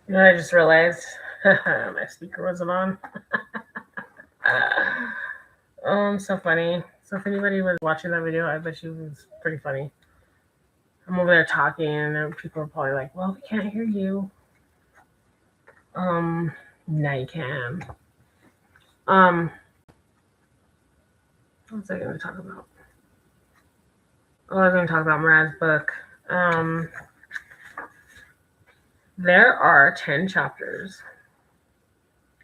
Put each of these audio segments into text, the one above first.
You know, I just realized my speaker wasn't on. So funny. So if anybody was watching that video, I bet you it was pretty funny. I'm over there talking, and people are probably like, "Well, we can't hear you." Now you can. What was I going to talk about? Oh, I was going to talk about Mariah's book. There are 10 chapters.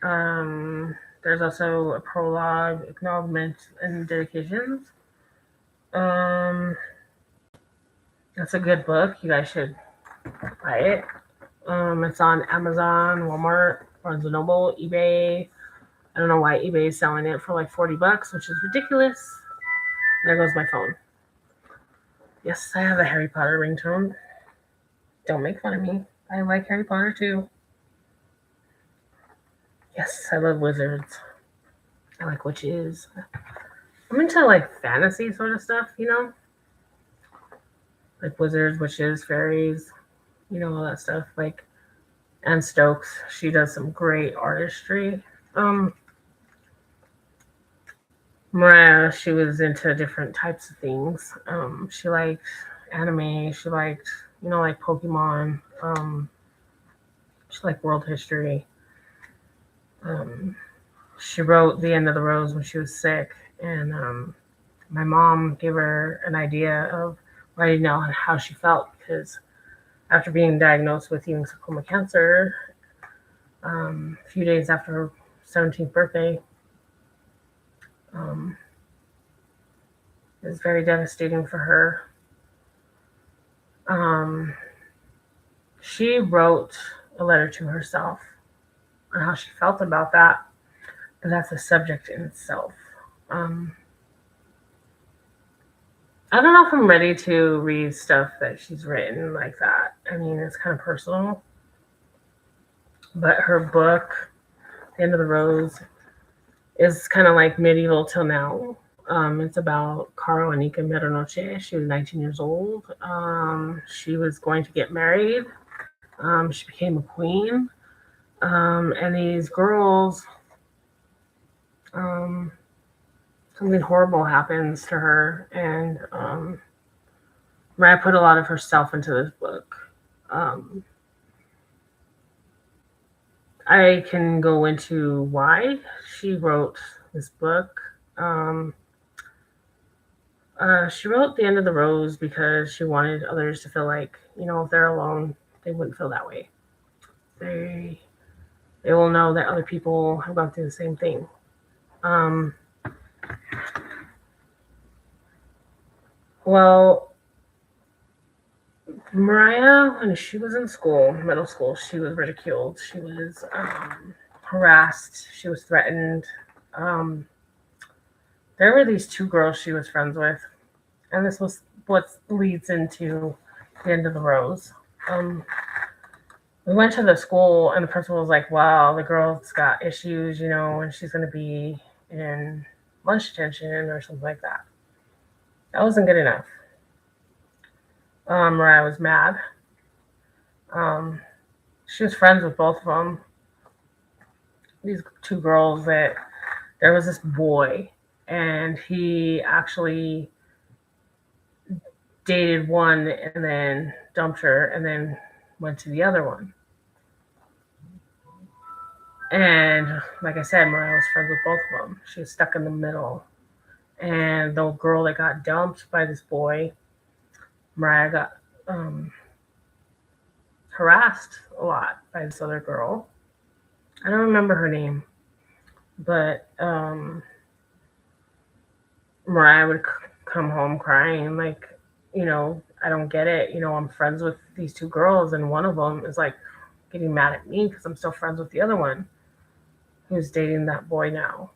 There's also a prologue, acknowledgement, and dedications. That's a good book. You guys should buy it. It's on Amazon, Walmart, Barnes & Noble, eBay. I don't know why eBay is selling it for like $40, which is ridiculous. There goes my phone. Yes, I have a Harry Potter ringtone. Don't make fun of me. I like Harry Potter too. Yes, I love wizards. I like witches. I'm into like fantasy sort of stuff, you know? Like wizards, witches, fairies, you know, all that stuff. Like Anne Stokes, she does some great artistry. Mariah, she was into different types of things. She liked anime. She liked, you know, like Pokemon. She liked world history. She wrote The End of the Rose when she was sick, and my mom gave her an idea of writing down how she felt, because after being diagnosed with Ewing Sarcoma Cancer, a few days after her 17th birthday, it was very devastating for her. She wrote a letter to herself on how she felt about that, but that's a subject in itself. I don't know if I'm ready to read stuff that she's written like that. I mean, it's kind of personal. But her book, The End of the Rose, is kind of like medieval till now. It's about Caro Anica Medianoche. She was 19 years old. She was going to get married. She became a queen. And these girls, something horrible happens to her. And Mariah put a lot of herself into this book. I can go into why she wrote this book. She wrote The End of the Rose because she wanted others to feel like, you know, if they're alone, they wouldn't feel that way. They will know that other people have gone through the same thing. Well, Mariah, when she was in school, middle school, she was ridiculed. She was harassed. She was threatened. There were these two girls she was friends with, and this was what leads into The End of the Rose. We went to the school, and the principal was like, wow, the girl's got issues, you know, and she's going to be in lunch detention or something like that. That wasn't good enough. Mariah was mad. She was friends with both of them. These two girls, that there was this boy, and he actually dated one and then dumped her and then went to the other one. And like I said, Mariah was friends with both of them. She was stuck in the middle. And the girl that got dumped by this boy, Mariah got harassed a lot by this other girl. I don't remember her name, but Mariah would come home crying, like, you know, I don't get it. You know, I'm friends with these two girls, and one of them is like getting mad at me because I'm still friends with the other one who's dating that boy now.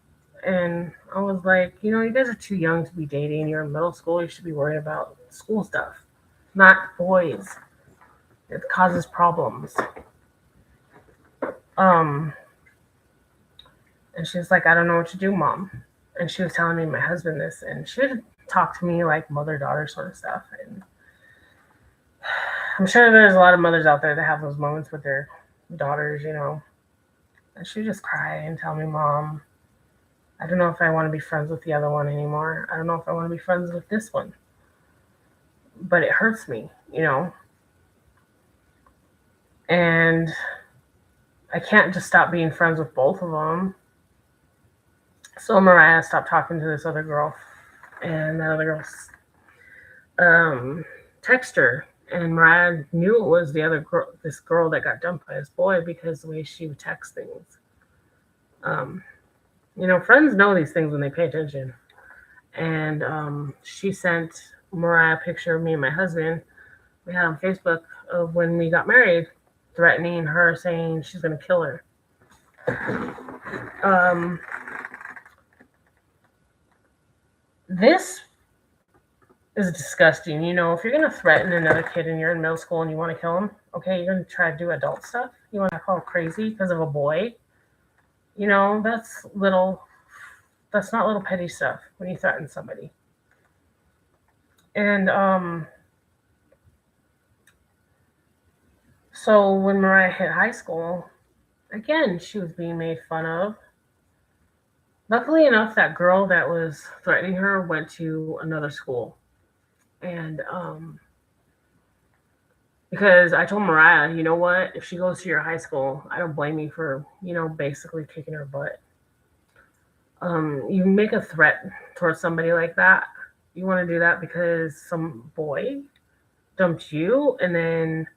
And I was like, you know, you guys are too young to be dating. You're in middle school. You should be worried about school stuff, not boys. It causes problems. And she was like, I don't know what to do, Mom. And she was telling me my husband this, and she would talk to me like mother-daughter sort of stuff. And I'm sure there's a lot of mothers out there that have those moments with their daughters, and she would just cry and tell me, Mom, I don't know if I want to be friends with the other one anymore. I don't know if I want to be friends with this one. But it hurts me, And I can't just stop being friends with both of them. So Mariah stopped talking to this other girl, and that other girl texted her, and Mariah knew it was this girl that got dumped by this boy because the way she would text things. Friends know these things when they pay attention. And she sent Mariah a picture of me and my husband we had on Facebook of when we got married, threatening her, saying she's going to kill her. This is disgusting. If you're going to threaten another kid and you're in middle school and you want to kill him, okay, you're going to try to do adult stuff. You want to call crazy because of a boy. That's not little petty stuff when you threaten somebody. And so when Mariah hit high school, again, she was being made fun of. Luckily enough, that girl that was threatening her went to another school. And because I told Mariah, you know what, if she goes to your high school, I don't blame you for, basically kicking her butt. You make a threat towards somebody like that. You want to do that because some boy dumped you, and then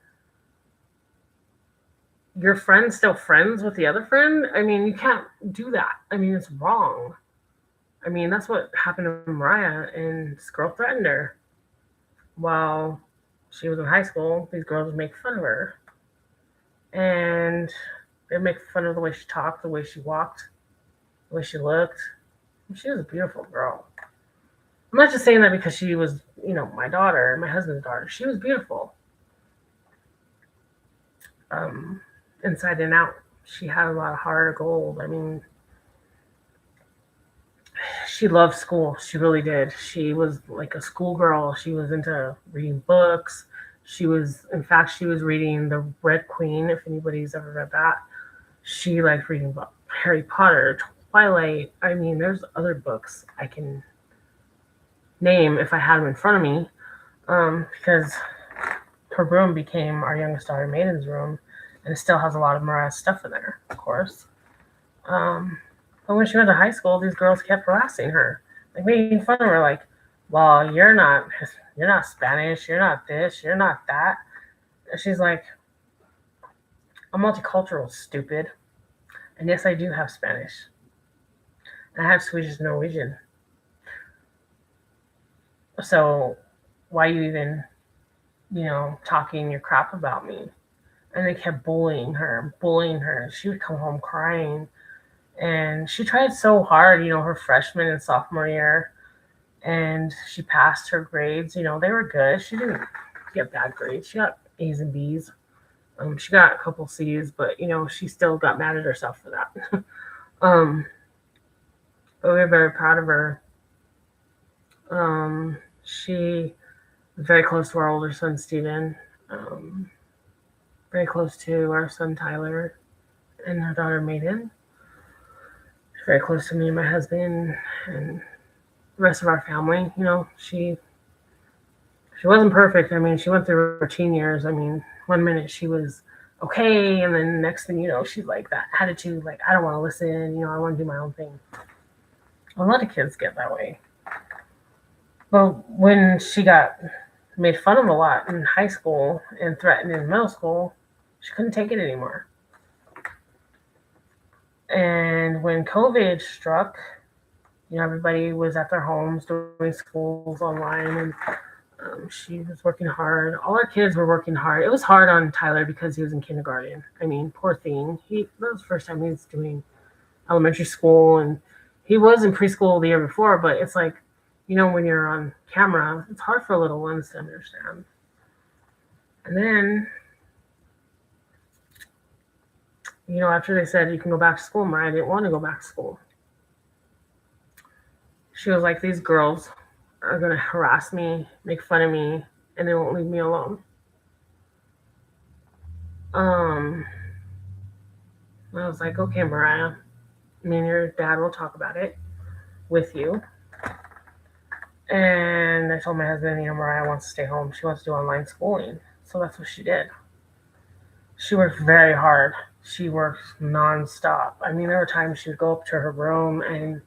your friend's still friends with the other friend. I mean, you can't do that. I mean, it's wrong. I mean, that's what happened to Mariah, and this girl threatened her. While she was in high school, these girls would make fun of her. And they'd make fun of the way she talked, the way she walked, the way she looked. She was a beautiful girl. I'm not just saying that because she was, my daughter, my husband's daughter. She was beautiful. Inside and out. She had a lot of heart of gold. I mean, she loved school. She really did. She was like a schoolgirl. She was into reading books. She was reading The Red Queen, if anybody's ever read that. She liked reading about Harry Potter, Twilight. I mean, there's other books I can name if I had them in front of me, because her room became our youngest daughter Maiden's room, and it still has a lot of Mariah's stuff in there, of course. But when she went to high school, these girls kept harassing her, like making fun of her, like, well, you're not Spanish, you're not this, you're not that. And she's like, I'm multicultural, stupid. And yes, I do have Spanish. And I have Swedish and Norwegian. So why are you even, talking your crap about me? And they kept bullying her. She would come home crying. And she tried so hard, her freshman and sophomore year. And she passed her grades. They were good. She didn't get bad grades. She got A's and B's. She got a couple C's, but, she still got mad at herself for that. But we were very proud of her. She was very close to our older son, Steven. Very close to our son, Tyler, and our daughter, Maiden. She's very close to me and my husband and the rest of our family. She wasn't perfect. I mean, she went through her teen years. I mean, one minute she was okay, and then next thing she's like that attitude, like, I don't want to listen, I want to do my own thing. A lot of kids get that way. But when she got made fun of a lot in high school and threatened in middle school, she couldn't take it anymore. And when COVID struck, everybody was at their homes doing schools online, and she was working hard. All our kids were working hard. It was hard on Tyler because he was in kindergarten. I mean, poor thing. That was the first time he was doing elementary school, and he was in preschool the year before, but it's like, when you're on camera, it's hard for little ones to understand. And then, after they said you can go back to school, Mariah didn't want to go back to school. She was like, these girls are going to harass me, make fun of me, and they won't leave me alone. Um, I was like, okay, Mariah, me and your dad will talk about it with you. And I told my husband, Mariah wants to stay home. She wants to do online schooling. So that's what she did. She worked very hard. She worked nonstop. I mean, there were times she would go up to her room and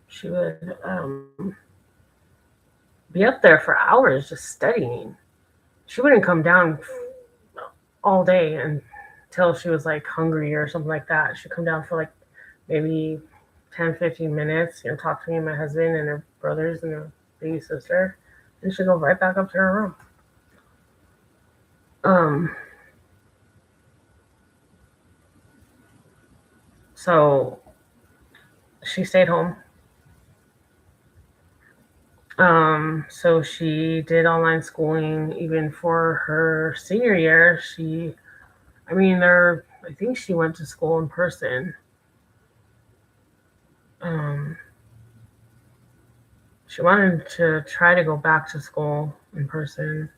she would be up there for hours just studying. She wouldn't come down all day until she was like hungry or something like that. She'd come down for like maybe 10, 15 minutes, talk to me and my husband and her brothers and her baby sister, and she'd go right back up to her room. So she stayed home. So she did online schooling even for her senior year. I think she went to school in person. She wanted to try to go back to school in person.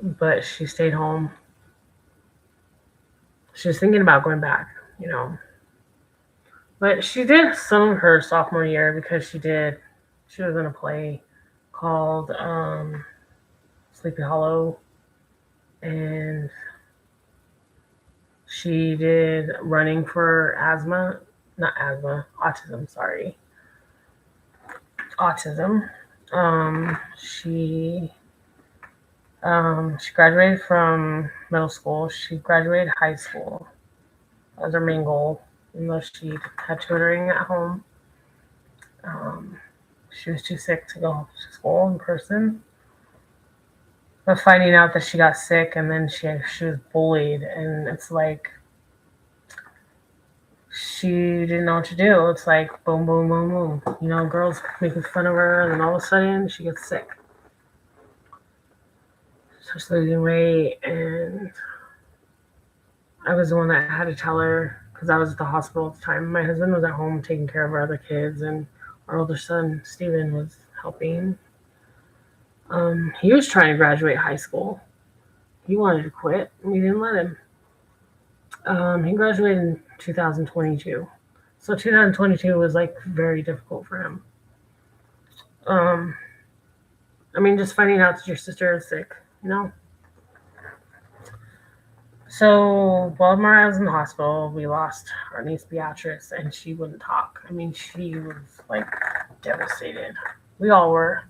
But she stayed home. She was thinking about going back, But she did some of her sophomore year because she was in a play called Sleepy Hollow. And she did running for autism, sorry. Autism. She graduated from middle school. She graduated high school. That was her main goal, even though she had tutoring at home. She was too sick to go to school in person. But finding out that she got sick and then she was bullied, and it's like she didn't know what to do. It's like boom, boom, boom, boom. Girls making fun of her, and then all of a sudden she gets sick. Starts losing weight, and I was the one that had to tell her because I was at the hospital at the time. My husband was at home taking care of our other kids, and our older son, Steven, was helping. He was trying to graduate high school. He wanted to quit, and we didn't let him. He graduated in 2022. So 2022 was like very difficult for him. Just finding out that your sister is sick, So while Mariah was in the hospital, we lost our niece Beatrice, and she wouldn't talk. She was like devastated. We all were.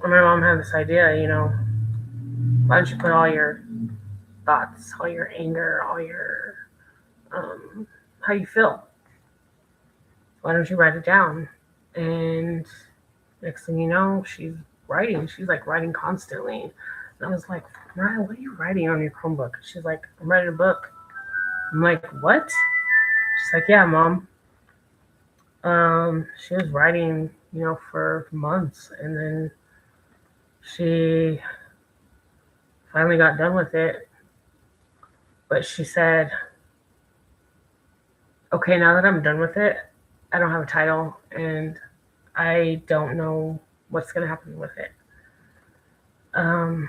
And my mom had this idea, why don't you put all your thoughts, all your anger, all your how you feel? Why don't you write it down? And next thing you know, she's writing. She's like writing constantly. And I was like, Mariah, what are you writing on your Chromebook? She's like, I'm writing a book. I'm like, what? She's like, yeah, Mom. She was writing, for months, and then she finally got done with it. But she said, okay, now that I'm done with it, I don't have a title, and I don't know what's going to happen with it. I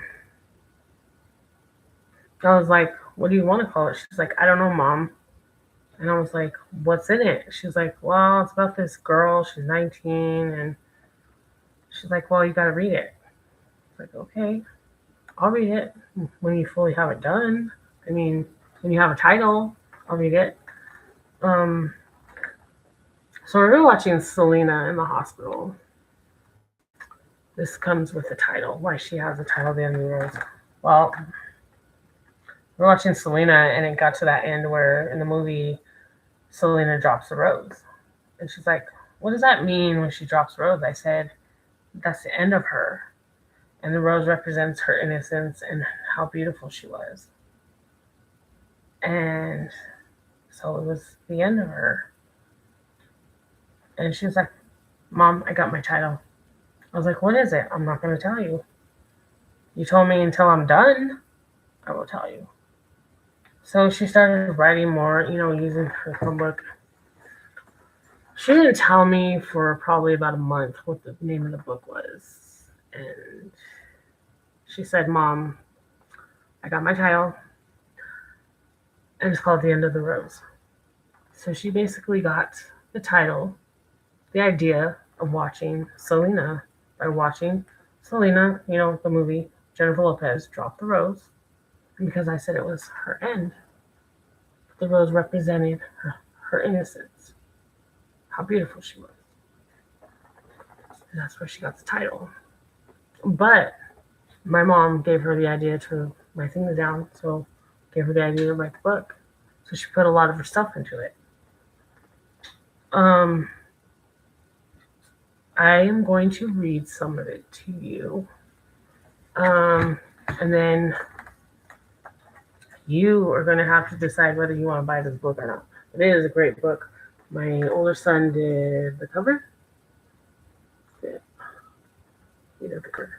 was like, what do you want to call it? She's like, I don't know, Mom. And I was like, what's in it? She's like, well, it's about this girl. She's 19. And she's like, well, you got to read it. I was like, okay, I'll read it when you fully have it done. When you have a title, I'll read it. So we're watching Selena in the hospital. This comes with the title, why she has the title, The End of the Rose. Well, we're watching Selena, and it got to that end where in the movie, Selena drops the rose. And she's like, what does that mean when she drops the rose? I said, that's the end of her. And the rose represents her innocence and how beautiful she was. And so it was the end of her. And she was like, Mom, I got my title. I was like, what is it? I'm not going to tell you. You told me until I'm done, I will tell you. So she started writing more, using her phone book. She didn't tell me for probably about a month what the name of the book was. And she said, Mom, I got my title, and it's called The End of the Rose. So she basically got the title, the idea of watching Selena, by watching Selena, the movie, Jennifer Lopez, drop the rose. And because I said it was her end, the rose represented her innocence, how beautiful she was. And that's where she got the title. But my mom gave her the idea to write things down, so gave her the idea to write the book. So she put a lot of her stuff into it. I am going to read some of it to you. And then you are going to have to decide whether you want to buy this book or not. It is a great book. My older son did the cover. Yeah. He did the cover.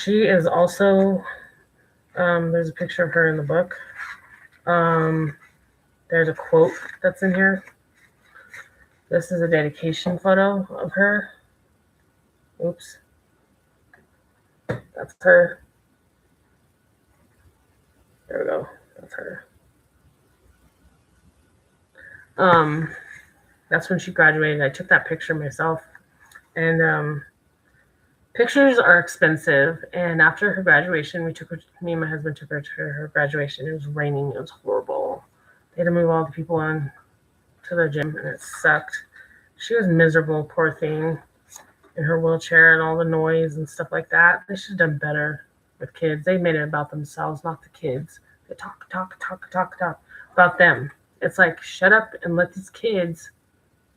She is also, there's a picture of her in the book. There's a quote that's in here. This is a dedication photo of her. Oops. That's her. There we go. That's her. That's when she graduated. I took that picture myself. And pictures are expensive. And after her graduation, me and my husband took her to her graduation. It was raining. It was horrible. They had to move all the people on to the gym, and it sucked. She was miserable, poor thing, in her wheelchair and all the noise and stuff like that. They should have done better with kids. They made it about themselves, not the kids. They talk about them. It's like, shut up and let these kids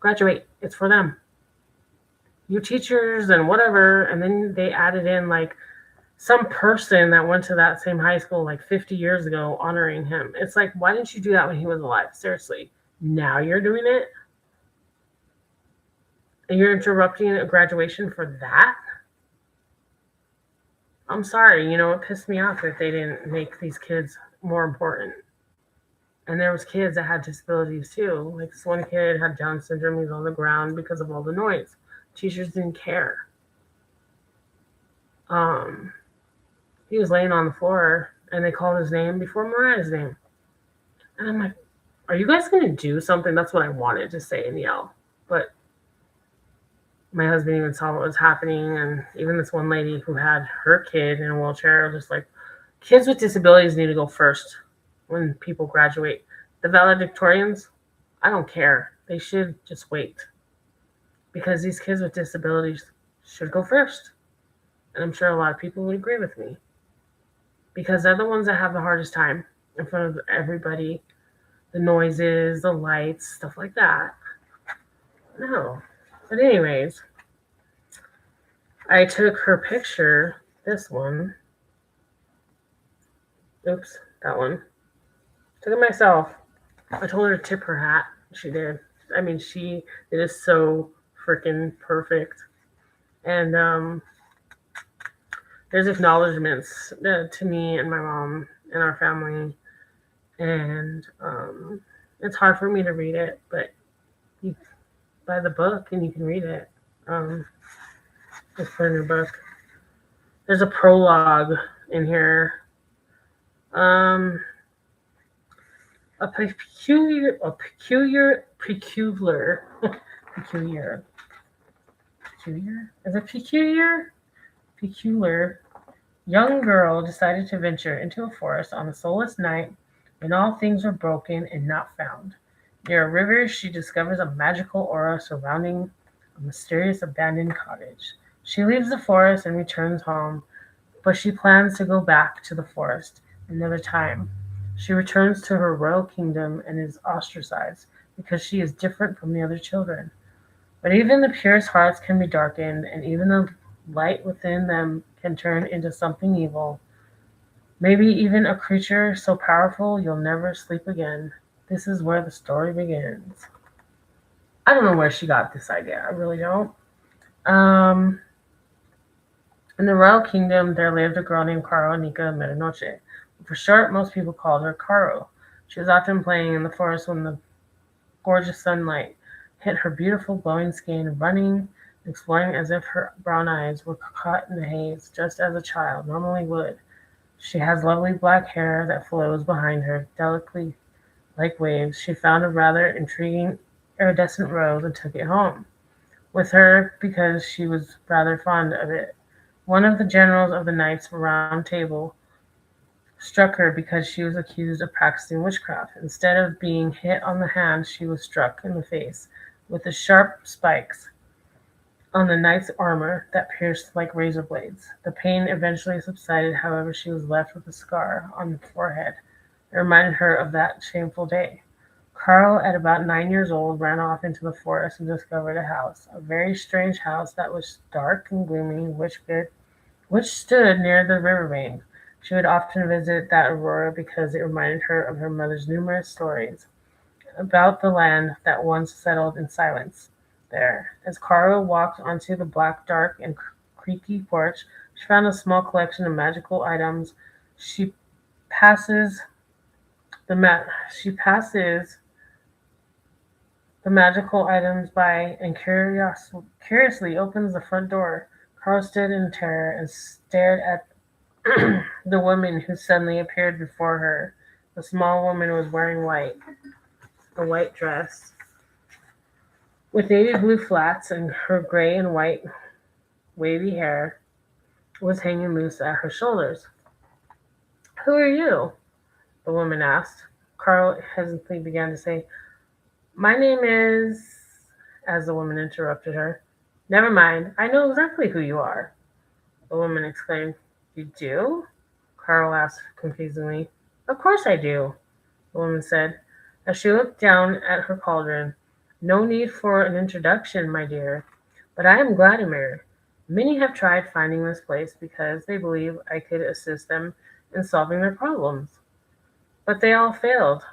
graduate. It's for them. You teachers and whatever. And then they added in like some person that went to that same high school like 50 years ago honoring him. It's like, why didn't you do that when he was alive? Seriously. Now you're doing it? And you're interrupting a graduation for that? I'm sorry, it pissed me off that they didn't make these kids more important. And there was kids that had disabilities too. Like this one kid had Down syndrome. He was on the ground because of all the noise. Teachers didn't care. He was laying on the floor, and they called his name before Mariah's name. And I'm like, are you guys going to do something? That's what I wanted to say and yell. But my husband even saw what was happening, and even this one lady who had her kid in a wheelchair was just like, kids with disabilities need to go first when people graduate. The valedictorians, I don't care. They should just wait. Because these kids with disabilities should go first. And I'm sure a lot of people would agree with me. Because they're the ones that have the hardest time in front of everybody. The noises, the lights, stuff like that. No. But anyways, I took her picture, this one. Oops, that one. Took it myself. I told her to tip her hat. She did. I mean, it is so freaking perfect. And there's acknowledgments to me and my mom and our family. And it's hard for me to read it, but you buy the book and you can read it. Just put in your book. There's a prologue in here. A peculiar. Is it peculiar? Peculiar young girl decided to venture into a forest on a soulless night when all things were broken and not found. Near a river, she discovers a magical aura surrounding a mysterious abandoned cottage. She leaves the forest and returns home, but she plans to go back to the forest another time. She returns to her royal kingdom and is ostracized because she is different from the other children. But even the purest hearts can be darkened, and even the light within them can turn into something evil. Maybe even a creature so powerful you'll never sleep again. This is where the story begins. I don't know where she got this idea. I really don't. In the royal kingdom, there lived a girl named Nika Medianoche. For short, most people called her Caro. She was often playing in the forest when the gorgeous sunlight hit her beautiful glowing skin, running, exploring as if her brown eyes were caught in the haze, just as a child normally would. She has lovely black hair that flows behind her, delicately like waves. She found a rather intriguing iridescent rose and took it home with her because she was rather fond of it. One of the generals of the Knights Round Table struck her because she was accused of practicing witchcraft. Instead of being hit on the hand, she was struck in the face with the sharp spikes on the knight's armor that pierced like razor blades. The pain eventually subsided, however, she was left with a scar on the forehead that reminded her of that shameful day. Carl, at about 9 years old, ran off into the forest and discovered a house, a very strange house that was dark and gloomy, which stood near the river bank. She would often visit that aurora because it reminded her of her mother's numerous stories about the land that once settled in silence there. As Caro walked onto the black, dark, and creaky porch, she found a small collection of magical items. She passes she passes the magical items by and curiously opens the front door. Caro stood in terror and stared at the woman who suddenly appeared before her. The small woman was wearing a white dress with navy blue flats, and her gray and white wavy hair was hanging loose at her shoulders. "Who are you?" the woman asked. Carl hesitantly began to say, "My name is," as the woman interrupted her. "Never mind, I know exactly who you are," the woman exclaimed. "You do?" Carl asked confusedly. "Of course I do," the woman said, as she looked down at her cauldron. "No need for an introduction, my dear, but I am Vladimir. Many have tried finding this place because they believe I could assist them in solving their problems. But they all failed.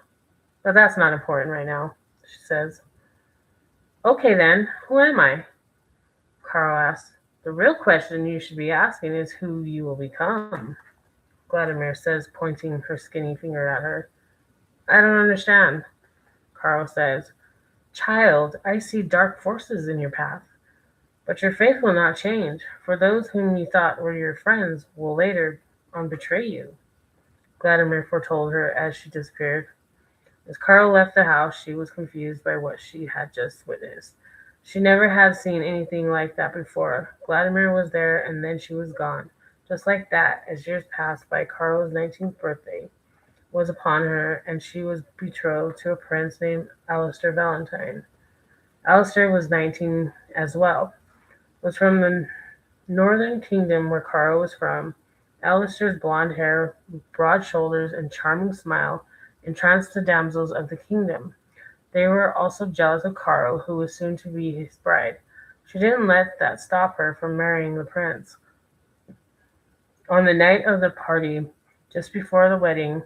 But that's not important right now," she says. "Okay then, who am I?" Carl asked. "The real question you should be asking is who you will become," Vladimir says, pointing her skinny finger at her. "I don't understand," Carl says. "Child, I see dark forces in your path. But your faith will not change, for those whom you thought were your friends will later on betray you," Vladimir foretold her as she disappeared. As Carl left the house, she was confused by what she had just witnessed. She never had seen anything like that before. Vladimir was there, and then she was gone. Just like that, as years passed by, Carl's 19th birthday was upon her, and she was betrothed to a prince named Alistair Valentine. Alistair was 19 as well, was from the northern kingdom where Carl was from. Alistair's blonde hair, broad shoulders, and charming smile entranced the damsels of the kingdom. They were also jealous of Carl, who was soon to be his bride. She didn't let that stop her from marrying the prince. On the night of the party, just before the wedding,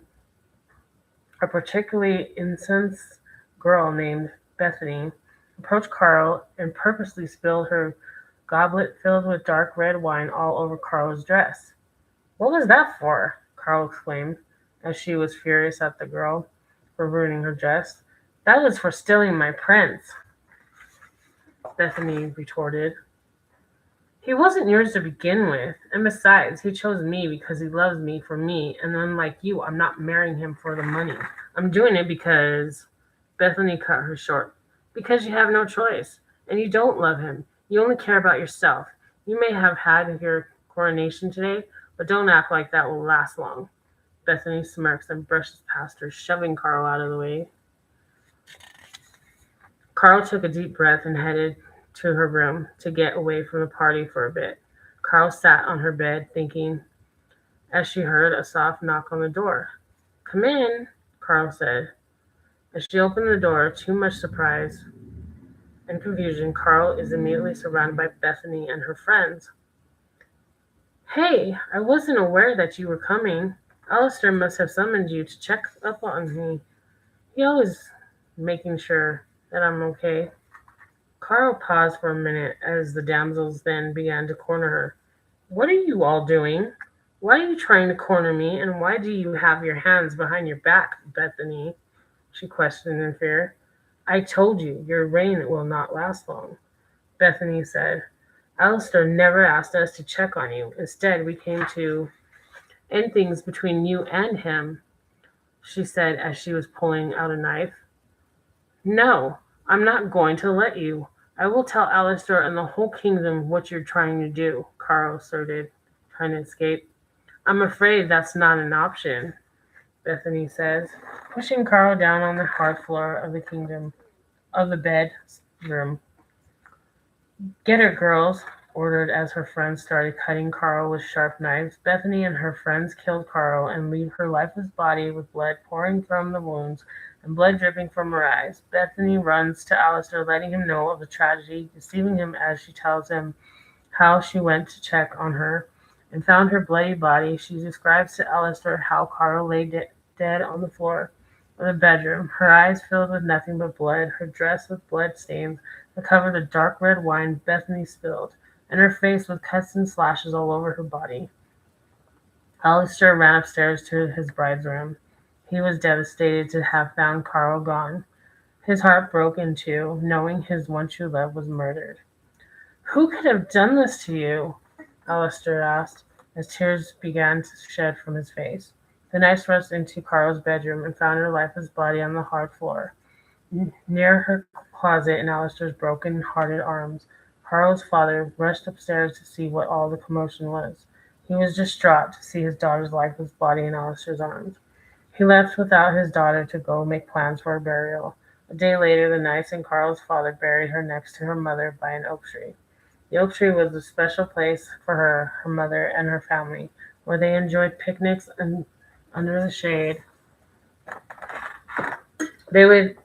a particularly incensed girl named Bethany approached Carl and purposely spilled her goblet filled with dark red wine all over Carl's dress. "What was that for?" Carl exclaimed, as she was furious at the girl for ruining her dress. "That was for stealing my prince," Bethany retorted. "He wasn't yours to begin with, and besides, he chose me because he loves me for me, and unlike you, I'm not marrying him for the money. I'm doing it because—" Bethany cut her short. "Because you have no choice, and you don't love him. You only care about yourself. You may have had your coronation today, but don't act like that will last long." Bethany smirks and brushes past her, shoving Carl out of the way. Carl took a deep breath and headed to her room to get away from the party for a bit. Carl sat on her bed thinking as she heard a soft knock on the door. "Come in," Carl said. As she opened the door, too much surprise and confusion, Carl is immediately surrounded by Bethany and her friends. "Hey, I wasn't aware that you were coming. Alistair must have summoned you to check up on me. He always making sure that I'm okay." Carl paused for a minute as the damsels then began to corner her. What are you all doing? Why are you trying to corner me, and why do you have your hands behind your back, Bethany? She questioned in fear. I told you, your reign will not last long, Bethany said. Alistair never asked us to check on you. Instead, we came to end things between you and him, she said as she was pulling out a knife. No, I'm not going to let you. I will tell Alistair and the whole kingdom what you're trying to do, Carl asserted, trying to escape. I'm afraid that's not an option, Bethany says, pushing Carl down on the hard floor of the kingdom of the bedroom. Get her, girls, ordered as her friends started cutting Carl with sharp knives. Bethany and her friends killed Carl and leave her lifeless body with blood pouring from the wounds and blood dripping from her eyes. Bethany runs to Alistair, letting him know of the tragedy, deceiving him as she tells him how she went to check on her and found her bloody body. She describes to Alistair how Carl lay dead on the floor of the bedroom, her eyes filled with nothing but blood, her dress with blood stains that covered the dark red wine Bethany spilled, and her face with cuts and slashes all over her body. Alistair ran upstairs to his bride's room. He was devastated to have found Carl gone. His heart broke in two, knowing his one true love was murdered. Who could have done this to you? Alistair asked, as tears began to shed from his face. The knights rushed into Carl's bedroom and found her lifeless body on the hard floor, near her closet in Alistair's broken-hearted arms. Carl's father rushed upstairs to see what all the commotion was. He was distraught to see his daughter's lifeless body in Alistair's arms. He left without his daughter to go make plans for her burial. A day later, the knights and Carl's father buried her next to her mother by an oak tree. The oak tree was a special place for her, her mother, and her family, where they enjoyed picnics and under the shade. They would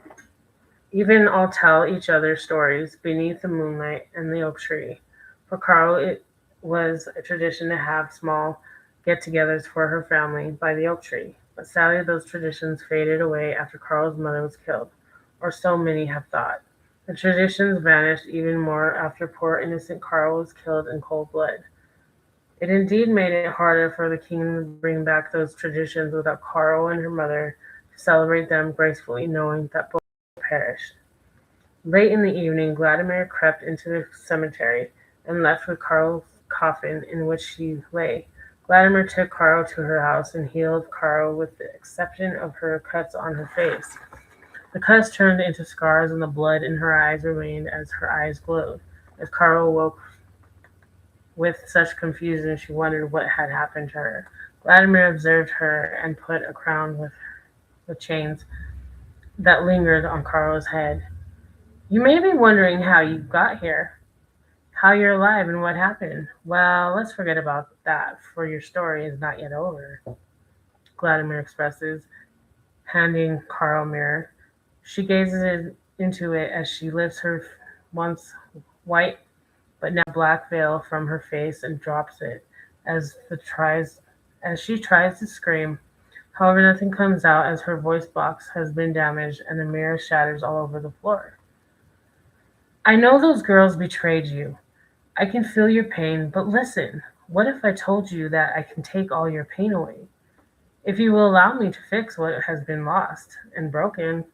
even all tell each other stories beneath the moonlight and the oak tree. For Carl, it was a tradition to have small get-togethers for her family by the oak tree. But sadly, those traditions faded away after Carl's mother was killed, or so many have thought. The traditions vanished even more after poor innocent Carl was killed in cold blood. It indeed made it harder for the king to bring back those traditions without Carl and her mother to celebrate them gracefully, knowing that both perished. Late in the evening, Vladimir crept into the cemetery and left with Carl's coffin in which she lay. Vladimir took Carl to her house and healed Carl with the exception of her cuts on her face. The cuts turned into scars and the blood in her eyes remained as her eyes glowed. As Carl woke with such confusion, she wondered what had happened to her. Vladimir observed her and put a crown with chains that lingered on Carl's head. You may be wondering how you got here, how you're alive, and what happened. Well, let's forget about that, for your story is not yet over, Vladimir expresses, handing Carl a mirror. She gazes into it as she lifts her once white but now black veil from her face and drops it as she tries to scream. However, nothing comes out as her voice box has been damaged and the mirror shatters all over the floor. I know those girls betrayed you. I can feel your pain, but listen, what if I told you that I can take all your pain away? If you will allow me to fix what has been lost and broken.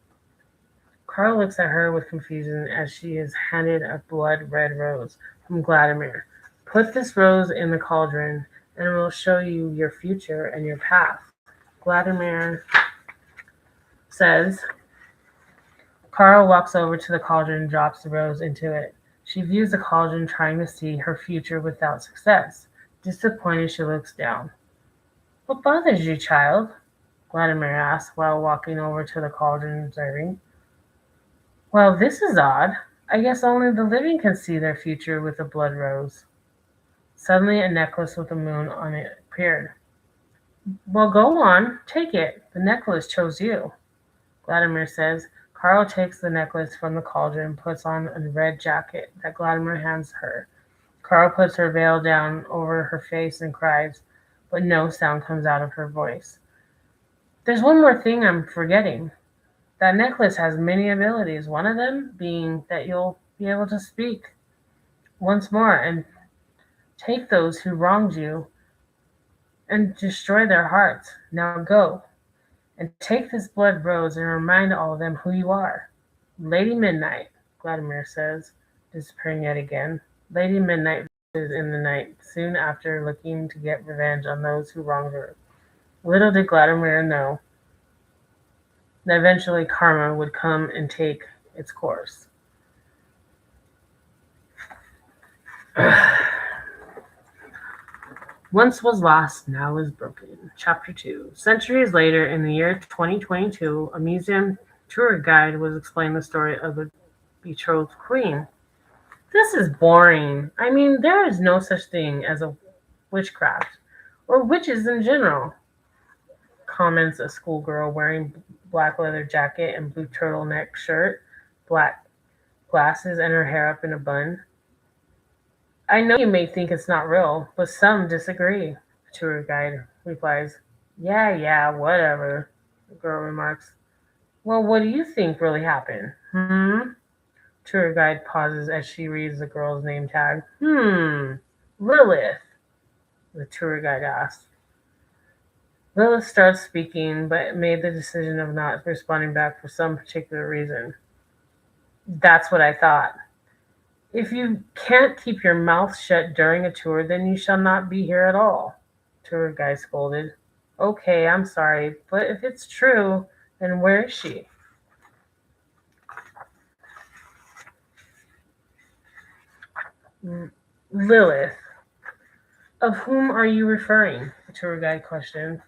Carl looks at her with confusion as she is handed a blood-red rose from Vladimir. Put this rose in the cauldron, and it will show you your future and your path. Vladimir says. Carl walks over to the cauldron and drops the rose into it. She views the cauldron, trying to see her future without success. Disappointed, she looks down. What bothers you, child? Vladimir asks while walking over to the cauldron and observing. Well, this is odd. I guess only the living can see their future with a blood rose. Suddenly, a necklace with a moon on it appeared. Well, go on. Take it. The necklace chose you, Vladimir says. Carl takes the necklace from the cauldron and puts on a red jacket that Vladimir hands her. Carl puts her veil down over her face and cries, but no sound comes out of her voice. There's one more thing I'm forgetting. That necklace has many abilities, one of them being that you'll be able to speak once more and Take those who wronged you and destroy their hearts. Now go, and take this blood rose and remind all of them who you are. Lady Midnight, Vladimir says, disappearing yet again. Lady Midnight vanishes in the night, soon after looking to get revenge on those who wronged her. Little did Vladimir know that eventually karma would come and take its course. Once was lost, now is broken. Chapter 2. Centuries later, in the year 2022, a museum tour guide was explaining the story of the betrothed queen. This is boring. I mean, there is no such thing as a witchcraft, or witches in general, comments a schoolgirl wearing black leather jacket and blue turtleneck shirt, black glasses, and her hair up in a bun. I know you may think it's not real, but some disagree, the tour guide replies. Yeah, whatever, the girl remarks. Well, what do you think really happened? Tour guide pauses as she reads the girl's name tag. Lilith, the tour guide asks. Lilith starts speaking, but made the decision of not responding back for some particular reason. That's what I thought. If you can't keep your mouth shut during a tour, then you shall not be here at all, tour guide scolded. Okay, I'm sorry, but if it's true, then where is she? Lilith. Of whom are you referring? The tour guide questioned.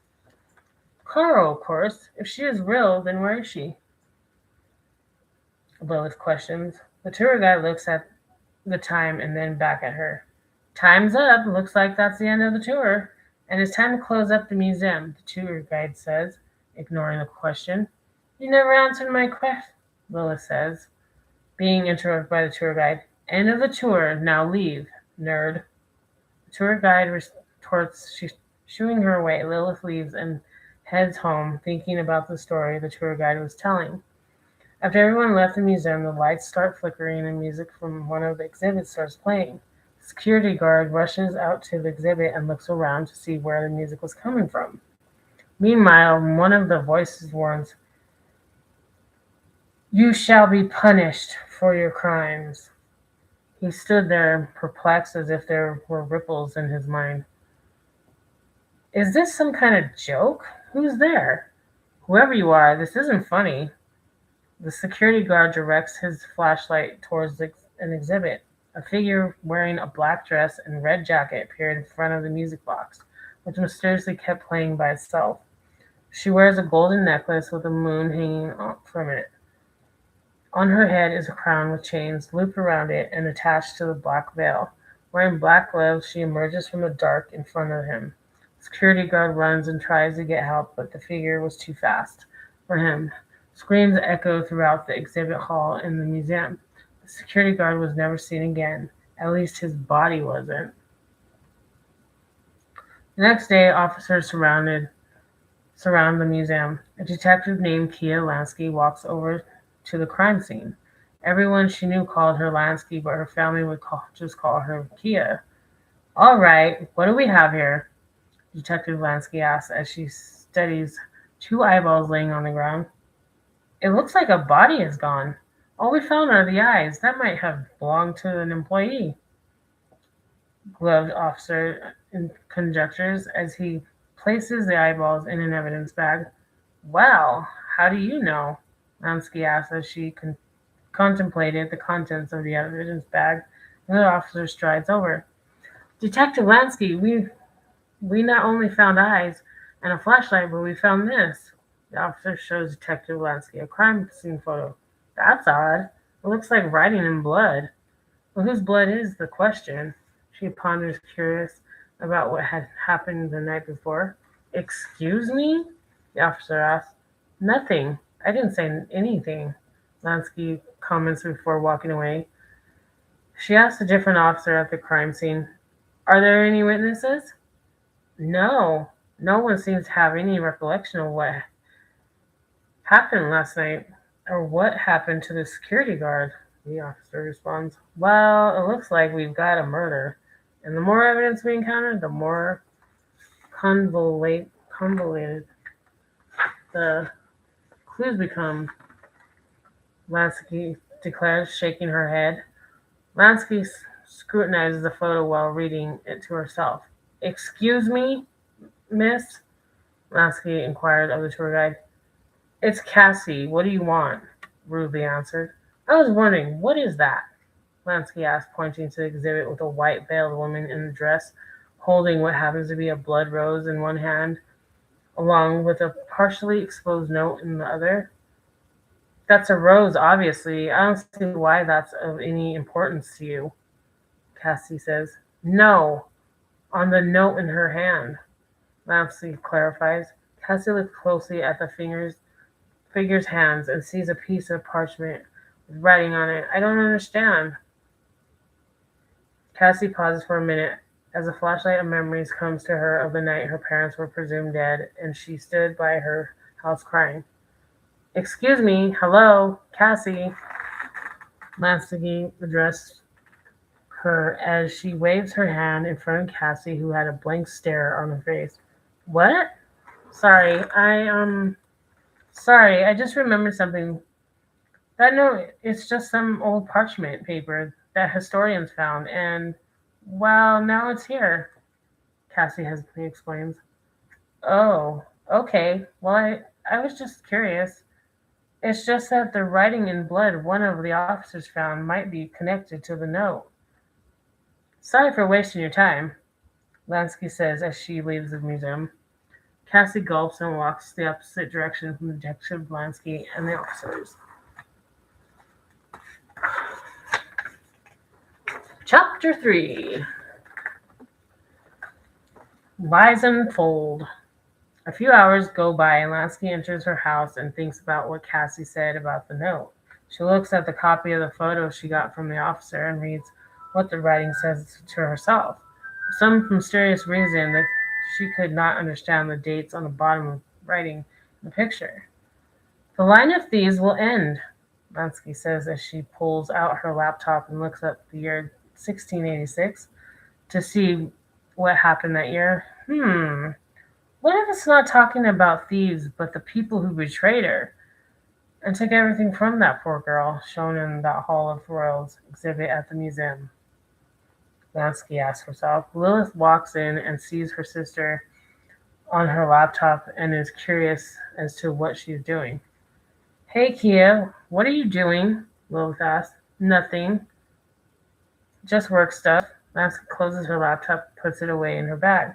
Carl, of course. If she is real, then where is she? Lilith questions. The tour guide looks at the time and then back at her. Time's up. Looks like that's the end of the tour. And it's time to close up the museum, the tour guide says, ignoring the question. You never answered my question, Lilith says, being interrupted by the tour guide. End of the tour. Now leave, nerd. The tour guide retorts, shooing her away. Lilith leaves and heads home, thinking about the story the tour guide was telling. After everyone left the museum, the lights start flickering and music from one of the exhibits starts playing. The security guard rushes out to the exhibit and looks around to see where the music was coming from. Meanwhile, one of the voices warns, You shall be punished for your crimes. He stood there, perplexed as if there were ripples in his mind. Is this some kind of joke? Who's there? Whoever you are, this isn't funny. The security guard directs his flashlight towards an exhibit. A figure wearing a black dress and red jacket appeared in front of the music box, which mysteriously kept playing by itself. She wears a golden necklace with a moon hanging from it. On her head is a crown with chains looped around it and attached to the black veil. Wearing black gloves, she emerges from the dark in front of him. The security guard runs and tries to get help, but the figure was too fast for him. Screams echo throughout the exhibit hall in the museum. The security guard was never seen again. At least his body wasn't. The next day, officers surround the museum. A detective named Kia Lansky walks over to the crime scene. Everyone she knew called her Lansky, but her family would just call her Kia. All right, what do we have here? Detective Lansky asks as she studies two eyeballs laying on the ground. It looks like a body is gone. All we found are the eyes. That might have belonged to an employee. Gloved officer conjectures as he places the eyeballs in an evidence bag. Well, how do you know? Lansky asks as she contemplated the contents of the evidence bag. Another officer strides over. Detective Lansky, we not only found eyes and a flashlight, but we found this. The officer shows Detective Lansky a crime scene photo. That's odd. It looks like writing in blood. Well, whose blood is the question? She ponders, curious about what had happened the night before. Excuse me? The officer asks. Nothing. I didn't say anything, Lansky comments before walking away. She asks a different officer at the crime scene, Are there any witnesses? No. No one seems to have any recollection of what happened last night, or what happened to the security guard, the officer responds. Well, it looks like we've got a murder. And the more evidence we encounter, the more convoluted the clues become, Lansky declares, shaking her head. Lansky scrutinizes the photo while reading it to herself. "Excuse me, miss?" Lansky inquired of the tour guide. "It's Cassie. What do you want?" rudely answered. "I was wondering, what is that?" Lansky asked, pointing to the exhibit with a white-veiled woman in a dress holding what happens to be a blood rose in one hand, along with a partially exposed note in the other. "That's a rose, obviously. I don't see why that's of any importance to you," Cassie says. "No, on the note in her hand," Lansky clarifies. Cassie looks closely at the figure's hands and sees a piece of parchment with writing on it. "I don't understand." Cassie pauses for a minute as a flashlight of memories comes to her of the night her parents were presumed dead and she stood by her house crying. "Excuse me, hello, Cassie," Lansky addressed her as she waves her hand in front of Cassie, who had a blank stare on her face. "What? Sorry, I just remembered something. That note, it's just some old parchment paper that historians found, and, well, now it's here," Cassie hesitantly explains. "Oh, okay. Well, I was just curious. It's just that the writing in blood one of the officers found might be connected to the note." "Sorry for wasting your time," Lansky says as she leaves the museum. Cassie gulps and walks the opposite direction from Detective Lansky and the officers. Chapter 3. Lies Unfold. A few hours go by and Lansky enters her house and thinks about what Cassie said about the note. She looks at the copy of the photo she got from the officer and reads what the writing says to herself. For some mysterious reason that she could not understand the dates on the bottom of writing in the picture. "The line of thieves will end," Lansky says as she pulls out her laptop and looks up the year 1686 to see what happened that year. What if it's not talking about thieves, but the people who betrayed her and took everything from that poor girl, shown in that Hall of Royals exhibit at the museum? Lansky asks herself. Lilith walks in and sees her sister on her laptop and is curious as to what she's doing. "Hey, Kia, what are you doing?" Lilith asks. "Nothing. Just work stuff." Lansky closes her laptop, puts it away in her bag.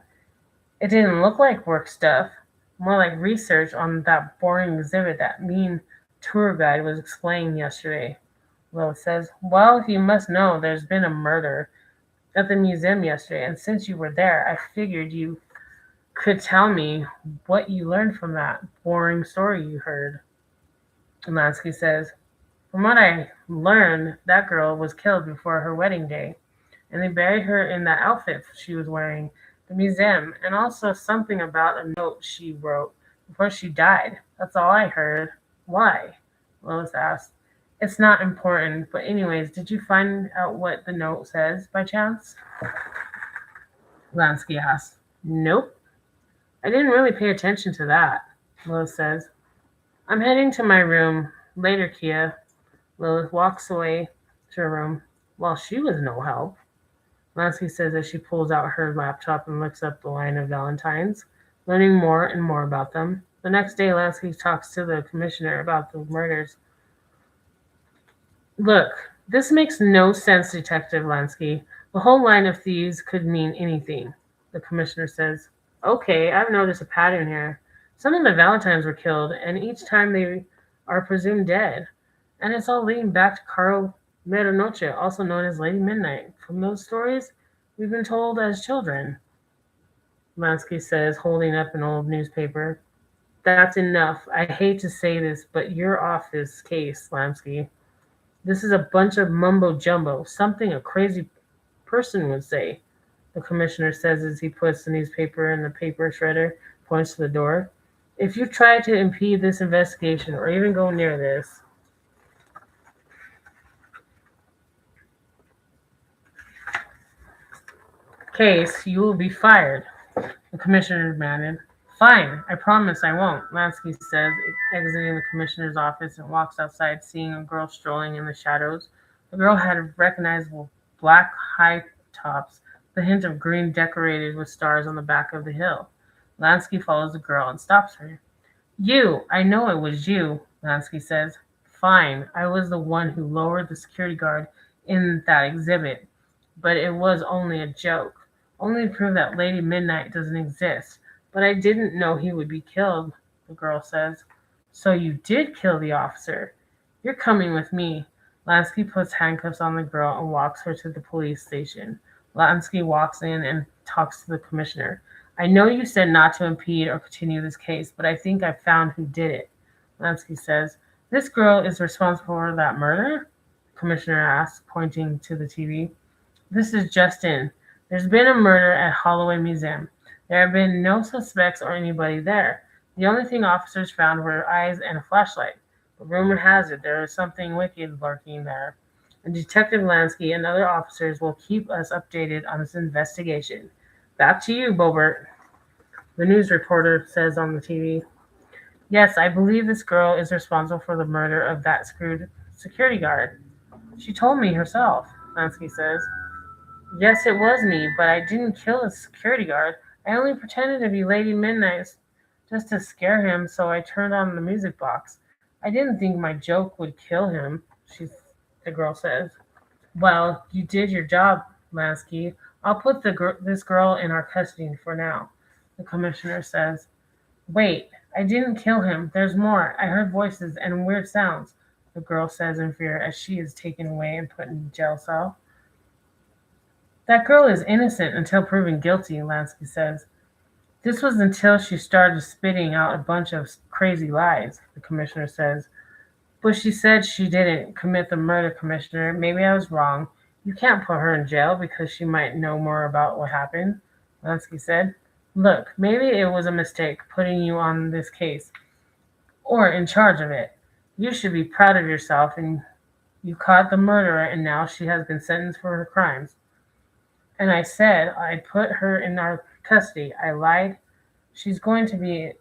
"It didn't look like work stuff. More like research on that boring exhibit that mean tour guide was explaining yesterday," Lilith says. "Well, you must know there's been a murder at the museum yesterday, and since you were there, I figured you could tell me what you learned from that boring story you heard." Lansky says, "From what I learned, that girl was killed before her wedding day, and they buried her in that outfit she was wearing at the museum, and also something about a note she wrote before she died. That's all I heard." "Why?" Lois asked. "It's not important, but anyways, did you find out what the note says, by chance?" Lansky asked. "Nope. I didn't really pay attention to that," Lois says. "I'm heading to my room. Later, Kia." Lilith walks away to her room. Well, she was no help, Lansky says as she pulls out her laptop and looks up the line of Valentines, learning more and more about them. The next day, Lansky talks to the commissioner about the murders. "Look, this makes no sense, Detective Lansky. The whole line of thieves could mean anything," the commissioner says. "Okay, I've noticed a pattern here. Some of the Valentines were killed, and each time they are presumed dead. And it's all leading back to Caro Medianoche, also known as Lady Midnight, from those stories we've been told as children," Lansky says, holding up an old newspaper. "That's enough. I hate to say this, but you're off this case, Lansky. This is a bunch of mumbo-jumbo, something a crazy person would say," the commissioner says as he puts the newspaper in the paper shredder, points to the door. "If you try to impede this investigation or even go near this..." case, you will be fired, the commissioner demanded. Fine, I promise I won't, Lansky says, exiting the commissioner's office and walks outside, seeing a girl strolling in the shadows. The girl had recognizable black high tops, the hint of green decorated with stars on the back of the hill. Lansky follows the girl and stops her. You! I know it was you, Lansky says. Fine, I was the one who lowered the security guard in that exhibit, but it was only a joke. Only to prove that Lady Midnight doesn't exist. But I didn't know he would be killed, the girl says. So you did kill the officer. You're coming with me. Lansky puts handcuffs on the girl and walks her to the police station. Lansky walks in and talks to the commissioner. I know you said not to impede or continue this case, but I think I've found who did it. Lansky says, This girl is responsible for that murder? The commissioner asks, pointing to the TV. This is just in. There's been a murder at Holloway Museum. There have been no suspects or anybody there. The only thing officers found were eyes and a flashlight. But rumor has it there is something wicked lurking there. And Detective Lansky and other officers will keep us updated on this investigation. Back to you, Bobert, the news reporter says on the TV. Yes, I believe this girl is responsible for the murder of that screwed security guard. She told me herself, Lansky says. Yes, it was me, but I didn't kill the security guard. I only pretended to be Lady Midnight just to scare him, so I turned on the music box. I didn't think my joke would kill him, the girl says. Well, you did your job, Lansky. I'll put this girl in our custody for now, the commissioner says. Wait, I didn't kill him. There's more. I heard voices and weird sounds, the girl says in fear as she is taken away and put in a jail cell. That girl is innocent until proven guilty, Lansky says. This was until she started spitting out a bunch of crazy lies, the commissioner says. But she said she didn't commit the murder, Commissioner. Maybe I was wrong. You can't put her in jail because she might know more about what happened, Lansky said. Look, maybe it was a mistake putting you on this case or in charge of it. You should be proud of yourself, and you caught the murderer, and now she has been sentenced for her crimes. And I said I'd put her in our custody. I lied. She's going to be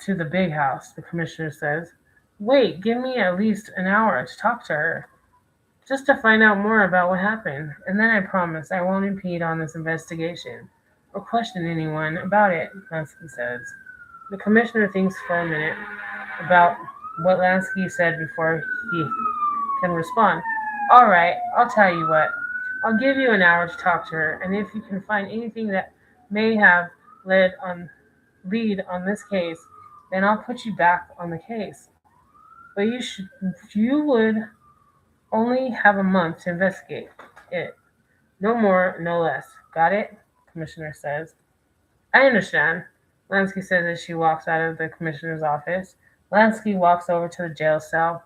to the big house, the commissioner says. Wait, give me at least an hour to talk to her, just to find out more about what happened, and then I promise I won't impede on this investigation or question anyone about it, Lansky says. The commissioner thinks for a minute about what Lansky said before he can respond. All right, I'll tell you what. I'll give you an hour to talk to her, and if you can find anything that may have lead on this case, then I'll put you back on the case. But you would only have a month to investigate it. No more, no less. Got it? Commissioner says. I understand, Lansky says as she walks out of the commissioner's office. Lansky walks over to the jail cell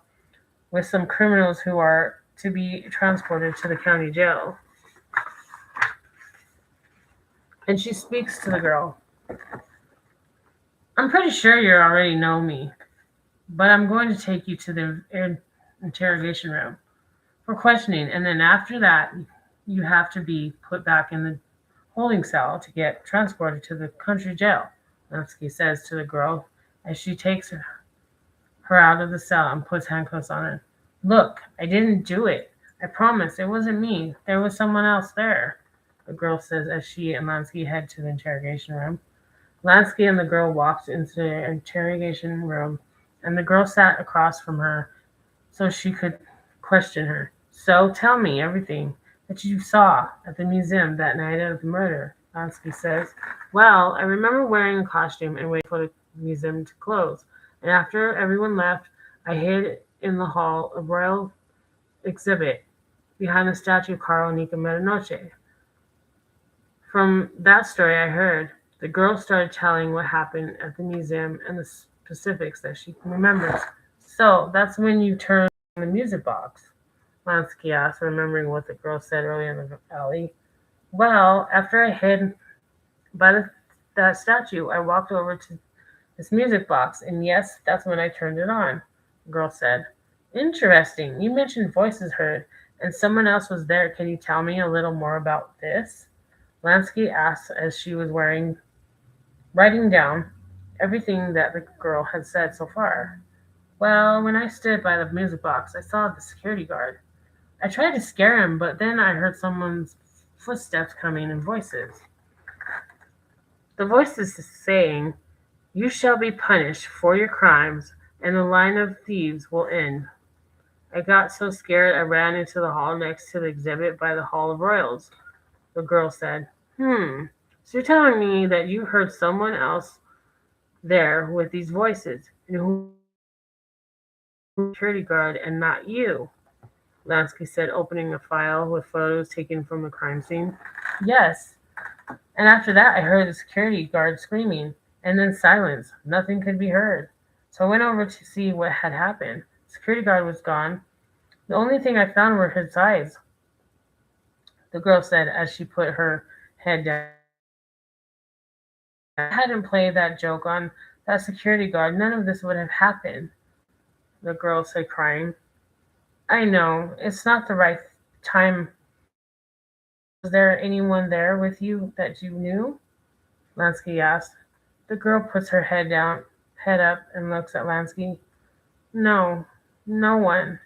with some criminals who are to be transported to the county jail. And she speaks to the girl. I'm pretty sure you already know me, but I'm going to take you to the interrogation room for questioning, and then after that, you have to be put back in the holding cell to get transported to the country jail, Lansky says to the girl as she takes her out of the cell and puts handcuffs on her. Look, I didn't do it. I promise it wasn't me. There was someone else there, the girl says as she and Lansky head to the interrogation room. Lansky and the girl walked into the interrogation room, and the girl sat across from her so she could question her. So tell me everything that you saw at the museum that night of the murder, Lansky says. Well, I remember wearing a costume and waiting for the museum to close, and after everyone left, I hid in the hall of royal exhibit behind the statue of Carl Nica Medinoche. From that story I heard, the girl started telling what happened at the museum and the specifics that she remembers. So that's when you turned on the music box, Lansky asked, remembering what the girl said earlier in the alley. Well, after I hid by that statue, I walked over to this music box, and yes, that's when I turned it on, the girl said. Interesting. You mentioned voices heard, and someone else was there. Can you tell me a little more about this? Lansky asked as she was writing down everything that the girl had said so far. Well, when I stood by the music box, I saw the security guard. I tried to scare him, but then I heard someone's footsteps coming and voices. The voices saying, "You shall be punished for your crimes, and the line of thieves will end." I got so scared I ran into the hall next to the exhibit by the Hall of Royals. The girl said, So you're telling me that you heard someone else there with these voices, and who was the security guard and not you? Lansky said, opening a file with photos taken from the crime scene. Yes, and after that I heard the security guard screaming, and then silence. Nothing could be heard. So I went over to see what had happened. The security guard was gone. The only thing I found were his eyes, the girl said as she put her head down. If I hadn't played that joke on that security guard, none of this would have happened, the girl said, crying. I know, it's not the right time. Was there anyone there with you that you knew? Lansky asked. The girl puts her head up and looks at Lansky. No, no one.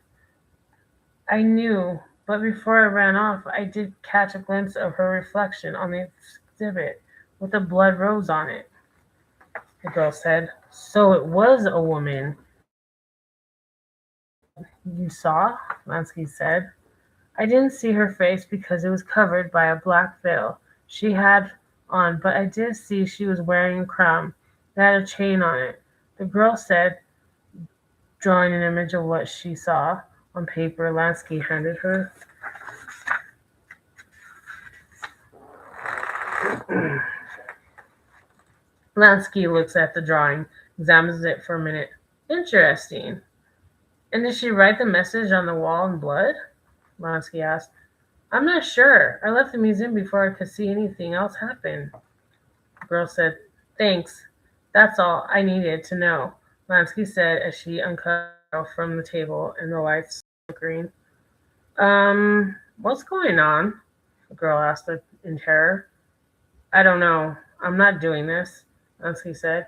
I knew, but before I ran off, I did catch a glimpse of her reflection on the exhibit with a blood rose on it, the girl said. So it was a woman you saw? Lansky said. I didn't see her face because it was covered by a black veil she had on, but I did see she was wearing a crown that had a chain on it, the girl said, drawing an image of what she saw on paper Lansky handed her. Lansky looks at the drawing, examines it for a minute. Interesting. And did she write the message on the wall in blood? Lansky asked. I'm not sure. I left the museum before I could see anything else happen. The girl said, Thanks. That's all I needed to know, Lansky said as she uncut from the table and the lights flickering. What's going on? The girl asked in terror. I don't know. I'm not doing this, Lansky said.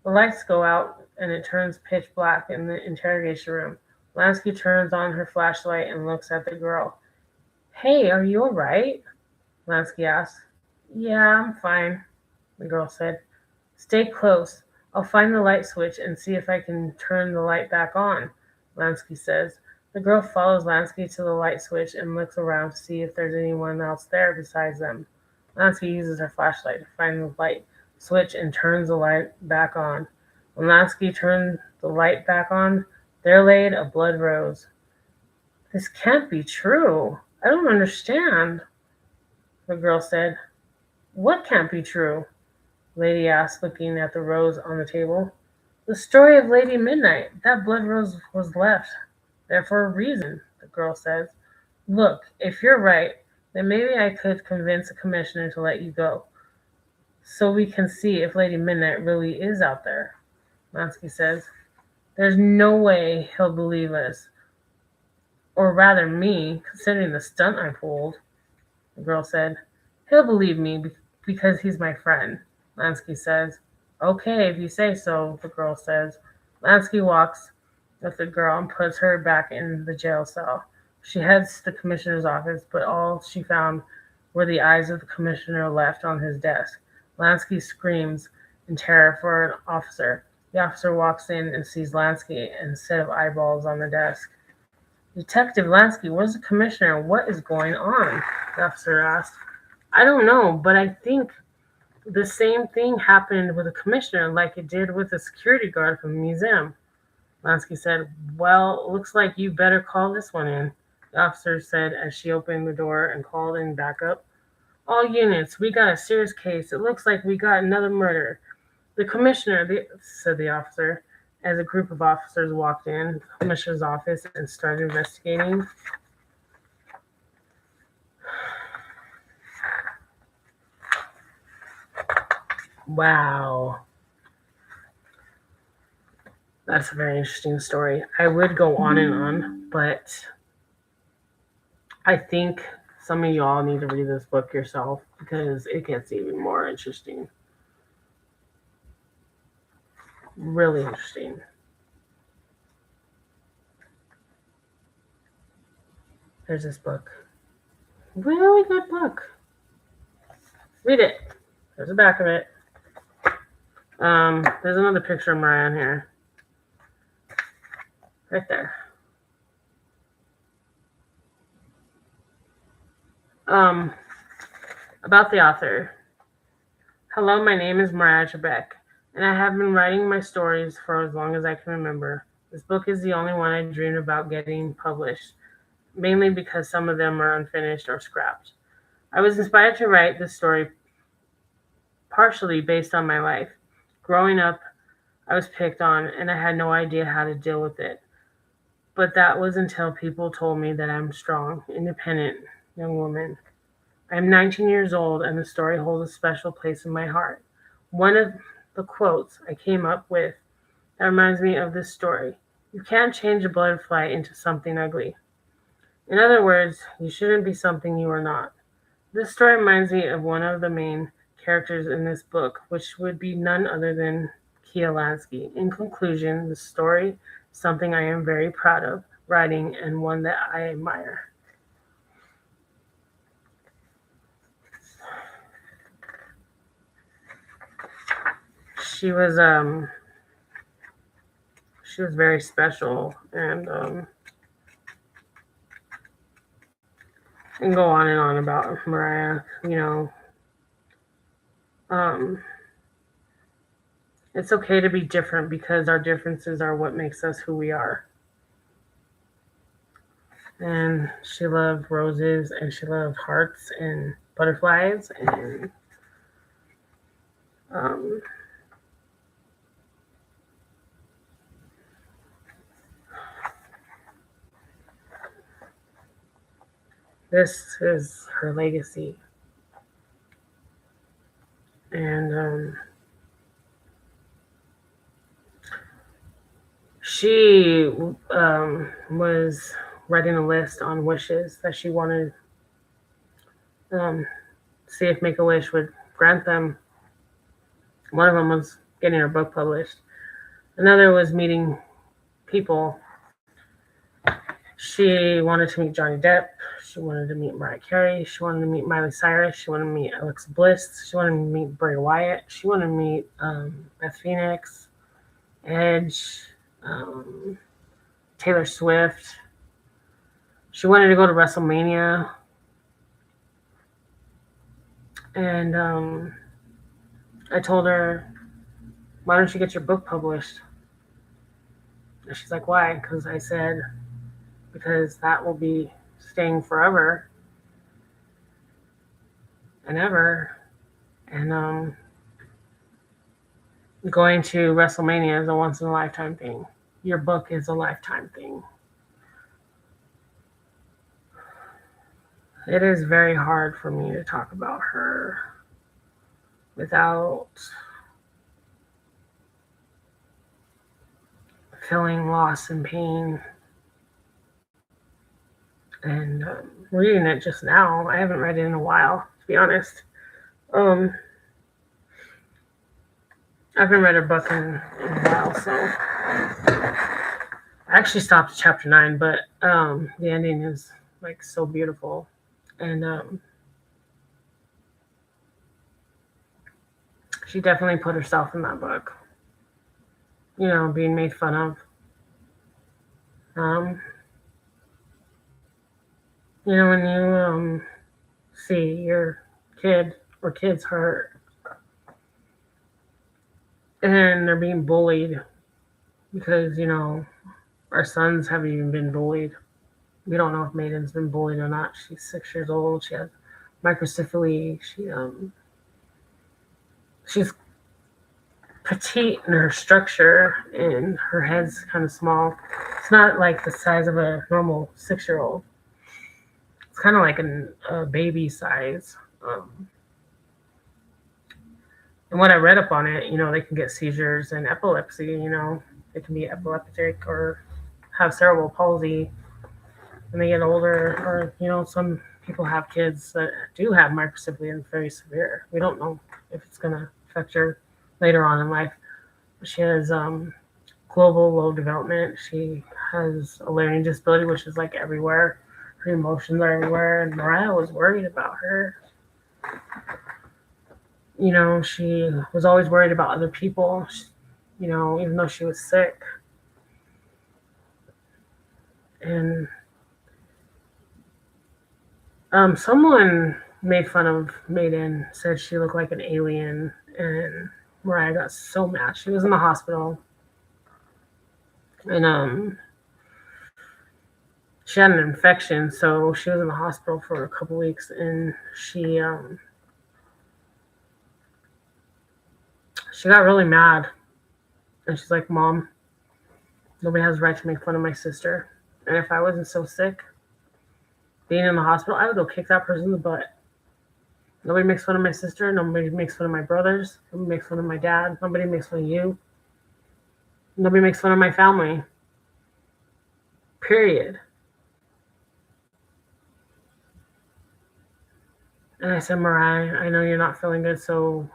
The lights go out and it turns pitch black in the interrogation room. Lansky turns on her flashlight and looks at the girl. Hey, are you all right? Lansky asked. Yeah, I'm fine, the girl said. Stay close. I'll find the light switch and see if I can turn the light back on, Lansky says. The girl follows Lansky to the light switch and looks around to see if there's anyone else there besides them. Lansky uses her flashlight to find the light switch and turns the light back on. When Lansky turned the light back on, there laid a blood rose. This can't be true. I don't understand, the girl said. What can't be true? Lady asked, looking at the rose on the table. The story of Lady Midnight. That blood rose was left there for a reason, the girl says. Look, if you're right, then maybe I could convince the commissioner to let you go, so we can see if Lady Midnight really is out there, Lansky says. There's no way he'll believe us. Or rather me, considering the stunt I pulled, the girl said. He'll believe me because he's my friend, Lansky says. Okay, if you say so, the girl says. Lansky walks with the girl and puts her back in the jail cell. She heads to the commissioner's office, but all she found were the eyes of the commissioner left on his desk. Lansky screams in terror for an officer. The officer walks in and sees Lansky and a set of eyeballs on the desk. Detective Lansky, where's the commissioner? What is going on? The officer asked. I don't know, but I think the same thing happened with the commissioner like it did with the security guard from the museum. Lansky said, Well, looks like you better call this one in, the officer said as she opened the door and called in backup. All units, we got a serious case. It looks like we got another murder. The commissioner, said the officer, as a group of officers walked in the commissioner's office and started investigating. Wow. That's a very interesting story. I would go on and on, but I think some of you all need to read this book yourself because it gets even more interesting. Really interesting. There's this book. Really good book. Read it. There's the back of it. There's another picture of Mariah on here. Right there. About the author. Hello, my name is Mariah Archibeque, and I have been writing my stories for as long as I can remember. This book is the only one I dreamed about getting published, mainly because some of them are unfinished or scrapped. I was inspired to write this story partially based on my life. Growing up, I was picked on, and I had no idea how to deal with it. But that was until people told me that I'm a strong, independent young woman. I am 19 years old, and the story holds a special place in my heart. One of the quotes I came up with that reminds me of this story: you can't change a butterfly into something ugly. In other words, you shouldn't be something you are not. This story reminds me of one of the main characters in this book, which would be none other than Kia Lansky. In conclusion, the story is something I am very proud of writing and one that I admire. She was very special, and go on and on about Mariah, it's okay to be different because our differences are what makes us who we are. And she loved roses, and she loved hearts and butterflies, and this is her legacy. And she was writing a list on wishes that she wanted see if Make-A-Wish would grant them. One of them was getting her book published. Another was meeting people. She wanted to meet Johnny Depp. She wanted to meet Mariah Carey. She wanted to meet Miley Cyrus. She wanted to meet Alexa Bliss. She wanted to meet Bray Wyatt. She wanted to meet Beth Phoenix, Edge, Taylor Swift. She wanted to go to WrestleMania. And I told her, why don't you get your book published? And she's like, why? Because I said, because that will be staying forever and ever. And going to WrestleMania is a once-in-a-lifetime thing. Your book is a lifetime thing. It is very hard for me to talk about her without feeling loss and pain. And reading it just now, I haven't read it in a while, to be honest. I haven't read her book in a while, so I actually stopped at chapter 9, but the ending is like so beautiful. And she definitely put herself in that book, being made fun of. When you see your kid or kids hurt and they're being bullied because, our sons have even been bullied. We don't know if Maiden's been bullied or not. She's 6 years old. She has microcephaly. She's petite in her structure, and her head's kind of small. It's not like the size of a normal 6-year-old. It's kind of like a baby size. And what I read up on it, they can get seizures and epilepsy. They can be epileptic or have cerebral palsy when they get older, or some people have kids that do have microscephaly and very severe. We don't know if it's going to affect her later on in life. She has global low development. She has a learning disability, which is like everywhere. Her emotions are everywhere. And Mariah was worried about her. You know, she was always worried about other people, you know, even though she was sick. And someone made fun of Maiden, said she looked like an alien, and Mariah got so mad. She was in the hospital, and she had an infection, so she was in the hospital for a couple weeks, and she got really mad, and she's like, "Mom, nobody has the right to make fun of my sister, and if I wasn't so sick, being in the hospital, I would go kick that person's butt. Nobody makes fun of my sister. Nobody makes fun of my brothers. Nobody makes fun of my dad. Nobody makes fun of you. Nobody makes fun of my family. Period." And I said, "Mariah, I know you're not feeling good, so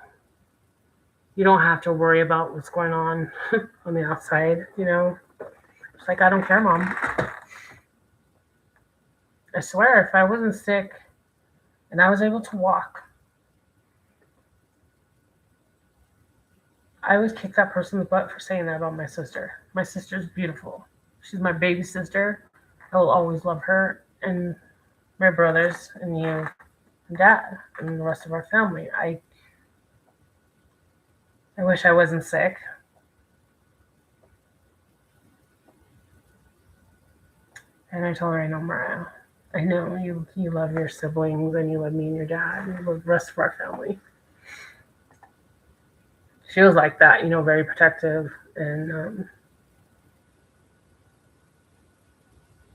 you don't have to worry about what's going on on the outside, you know." It's like, "I don't care, Mom. I swear, if I wasn't sick and I was able to walk, I would kick that person's butt for saying that about my sister. My sister's beautiful. She's my baby sister. I will always love her and my brothers and you and Dad and the rest of our family. I wish I wasn't sick." And I told her, "I know, Mariah. I know you love your siblings and you love me and your dad and you love the rest of our family." She was like that, you know, very protective. And,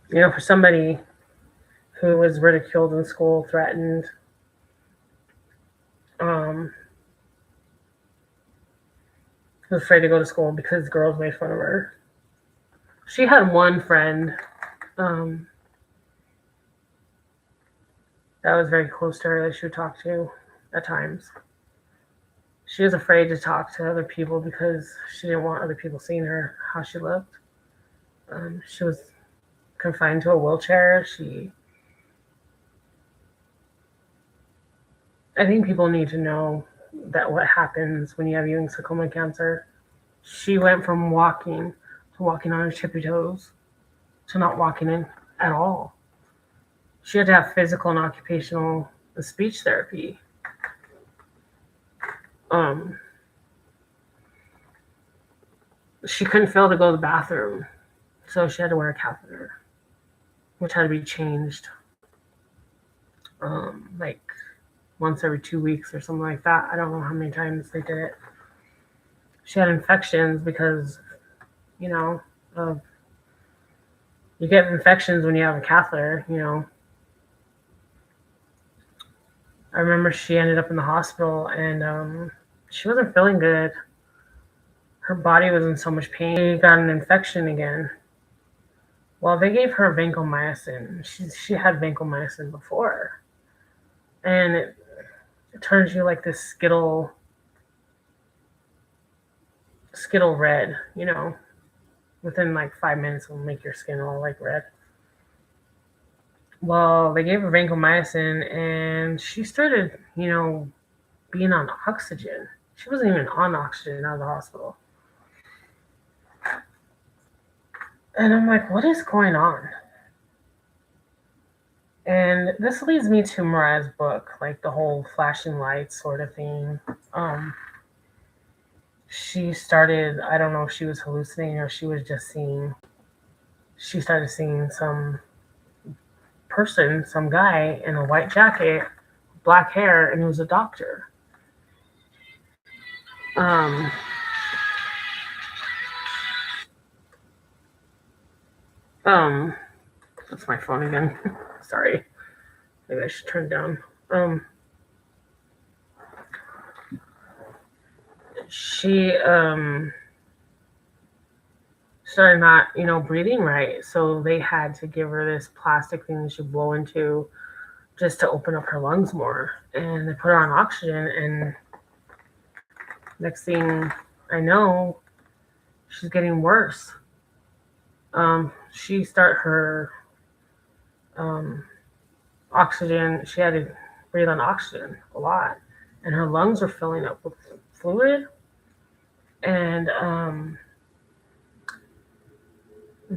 you know, for somebody who was ridiculed in school, threatened, who was afraid to go to school because girls made fun of her. She had one friend that was very close to her that she would talk to at times. She was afraid to talk to other people because she didn't want other people seeing her, how she looked. She was confined to a wheelchair. I think people need to know that what happens when you have Ewing Sarcoma Cancer. She went from walking to walking on her tippy toes to not walking in at all. She had to have physical and occupational and speech therapy. She couldn't fail to go to the bathroom, so she had to wear a catheter, which had to be changed like once every 2 weeks or something like that. I don't know how many times they did it. She had infections because, you know, you get infections when you have a catheter, you know. I remember she ended up in the hospital and she wasn't feeling good. Her body was in so much pain. She got an infection again. Well, they gave her vancomycin. She had vancomycin before. And it turns you like this Skittle red, you know. Within like 5 minutes, it'll make your skin all like red. Well, they gave her vancomycin and she started, you know, being on oxygen. She wasn't even on oxygen out of the hospital. And I'm like, what is going on? And this leads me to Mariah's book, like the whole flashing lights sort of thing. She started, I don't know if she was hallucinating or she was just seeing, she started seeing some person, some guy in a white jacket, black hair, and he was a doctor. That's my phone again. Sorry. Maybe I should turn it down. She started not, you know, breathing right. So they had to give her this plastic thing she blow into just to open up her lungs more. And they put her on oxygen, and next thing I know, she's getting worse. She start her oxygen. She had to breathe on oxygen a lot, and her lungs were filling up with fluid. And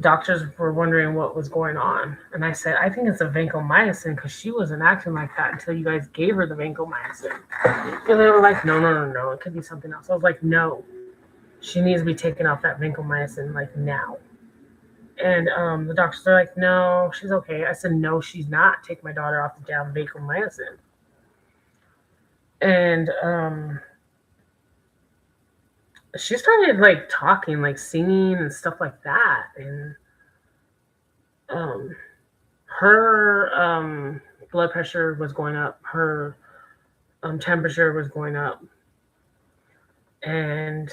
doctors were wondering what was going on. And I said, I think it's a vancomycin, because she wasn't acting like that until you guys gave her the vancomycin. And they were like, no, it could be something else. I was like, no, she needs to be taken off that vancomycin like now. And the doctors are like, no, she's okay. I said, no, she's not. Take my daughter off the damn vancomycin. And she started like talking, like singing and stuff like that. And her blood pressure was going up. Her temperature was going up. And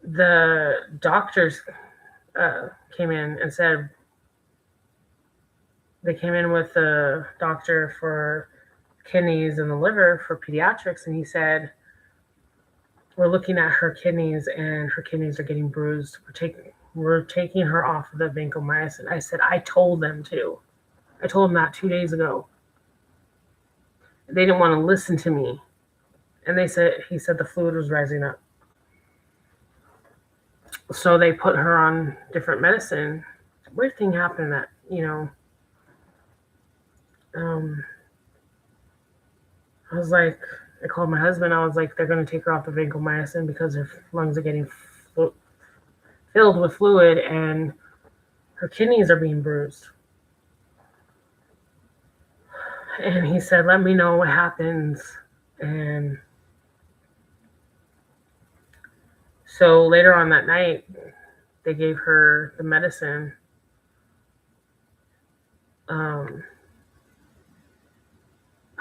the doctors came in and said, they came in with the doctor for kidneys and the liver for pediatrics, and he said, we're looking at her kidneys, and her kidneys are getting bruised. We're taking her off of the vancomycin. I said, I told them to. I told them that 2 days ago. They didn't want to listen to me. And he said the fluid was rising up. So they put her on different medicine. Weird thing happened that, I was like, I called my husband. I was like, they're going to take her off the vancomycin because her lungs are getting filled with fluid and her kidneys are being bruised. And he said, let me know what happens. And so later on that night, they gave her the medicine.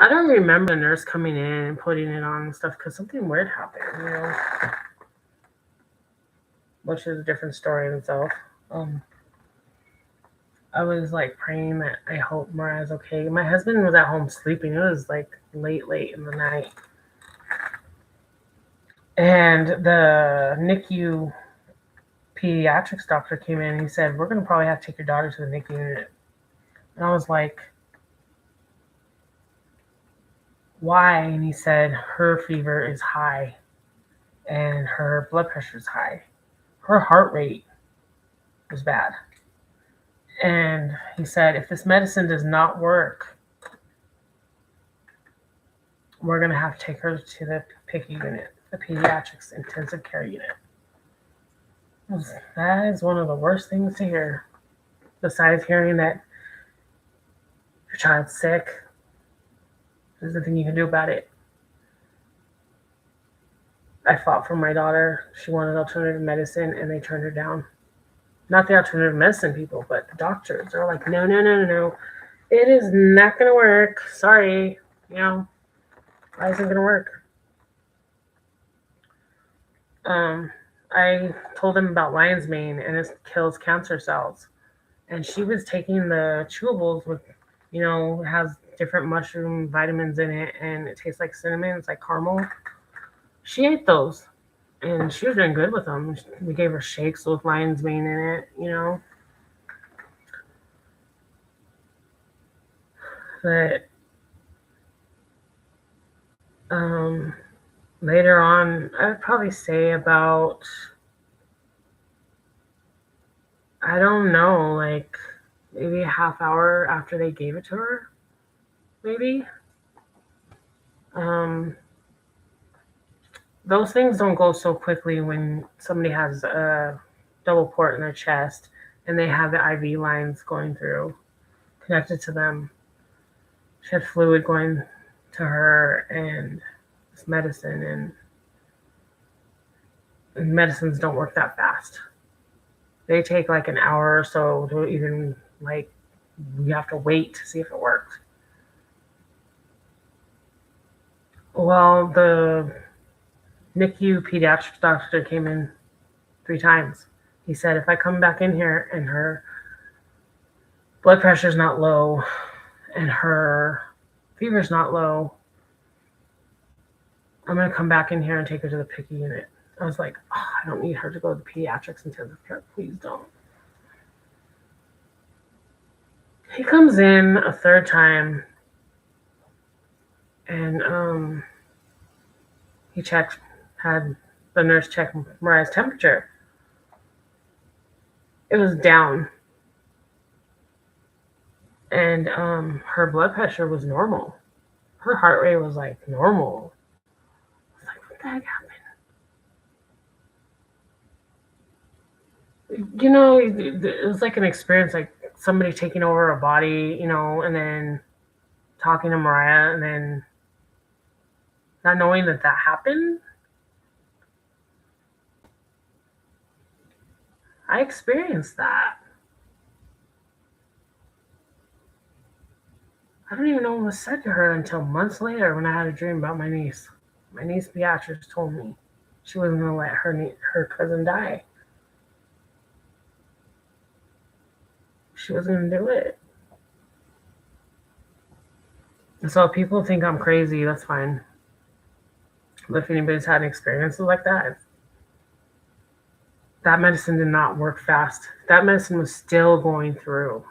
I don't remember the nurse coming in and putting it on and stuff because something weird happened, which is a different story in itself. I was like praying that I hope Mariah's okay. My husband was at home sleeping. It was like late in the night. And the NICU pediatrics doctor came in and he said, we're going to probably have to take your daughter to the NICU unit. And I was like, why? And he said, her fever is high and her blood pressure is high. Her heart rate was bad. And he said, if this medicine does not work, we're going to have to take her to the PICU unit, the pediatrics intensive care unit. That is one of the worst things to hear, besides hearing that your child's sick. There's nothing you can do about it. I fought for my daughter. She wanted alternative medicine, and they turned her down. Not the alternative medicine people, but the doctors. They're like, no. It is not going to work. Sorry. Why isn't it going to work? I told them about lion's mane, and it kills cancer cells. And she was taking the chewables with, it has different mushroom vitamins in it, and it tastes like cinnamon. It's like caramel. She ate those, and she was doing good with them. We gave her shakes with lion's mane in it, But later on, I would probably say about, I don't know, like maybe a half hour after they gave it to her, maybe. Those things don't go so quickly when somebody has a double port in their chest and they have the IV lines going through, connected to them. She had fluid going to her and this medicine, and medicines don't work that fast. They take like an hour or so to even, like, you have to wait to see if it works. Well, the NICU pediatrics doctor came in 3 times. He said, if I come back in here and her blood pressure's not low and her fever's not low. I'm going to come back in here and take her to the PICU unit. I was like, oh, I don't need her to go to pediatrics intensive care. Please don't. He comes in a third time and he had the nurse check Mariah's temperature. It was down. And her blood pressure was normal. Her heart rate was like normal. I was like, what the heck happened? You know, it was like an experience, like somebody taking over a body, you know, and then talking to Mariah and then not knowing that happened. I experienced that. I don't even know what was said to her until months later when I had a dream about my niece. My niece Beatrice told me she wasn't going to let her cousin die. She wasn't going to do it. And so if people think I'm crazy, that's fine. But if anybody's had experiences like that, that medicine did not work fast. That medicine was still going through.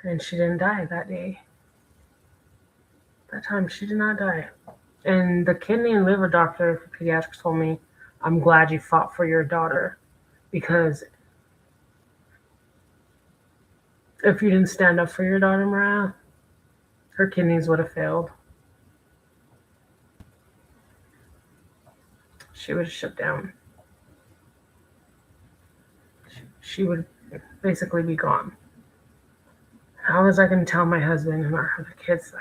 And she didn't die that day. That time, she did not die. And the kidney and liver doctor for pediatrics told me, I'm glad you fought for your daughter, because if you didn't stand up for your daughter, Mariah, her kidneys would have failed. She would have shut down. She would basically be gone. How was I going to tell my husband and our other kids that?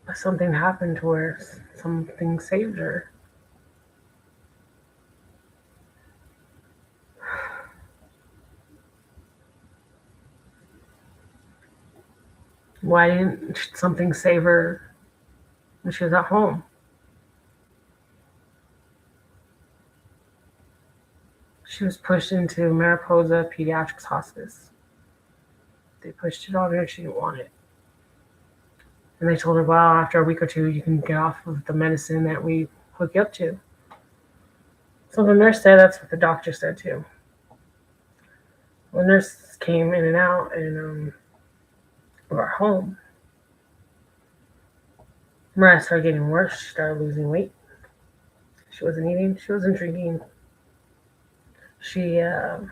But something happened to her. Something saved her. Why didn't something save her when she was at home? She was pushed into Mariposa Pediatrics Hospice. They pushed it on her. She didn't want it. And they told her, well, after a week or two, you can get off of the medicine that we hook you up to. So the nurse said that's what the doctor said too. The nurse came in and out of our home. Mariah started getting worse. She started losing weight. She wasn't eating. She wasn't drinking. She had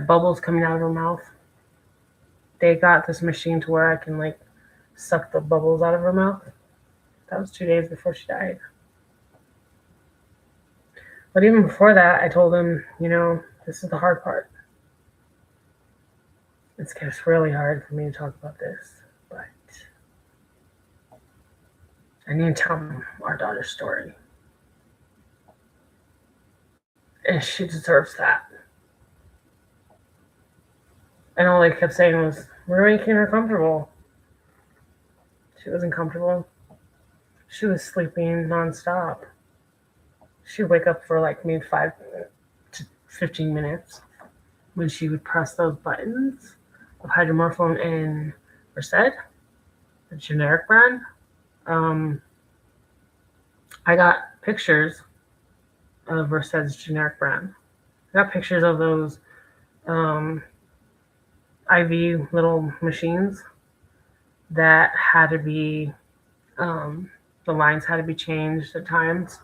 bubbles coming out of her mouth. They got this machine to where I can like suck the bubbles out of her mouth. That was 2 days before she died. But even before that, I told him, you know, this is the hard part. It's really hard for me to talk about this, but I need to tell him our daughter's story. And she deserves that. And all I kept saying was, we're making her comfortable. She wasn't comfortable. She was sleeping nonstop. She'd wake up for like maybe 5 to 15 minutes when she would press those buttons of hydromorphone and Versed, the generic brand. I got pictures of Versed's generic brand. I got pictures of those IV little machines that had to be, the lines had to be changed at times.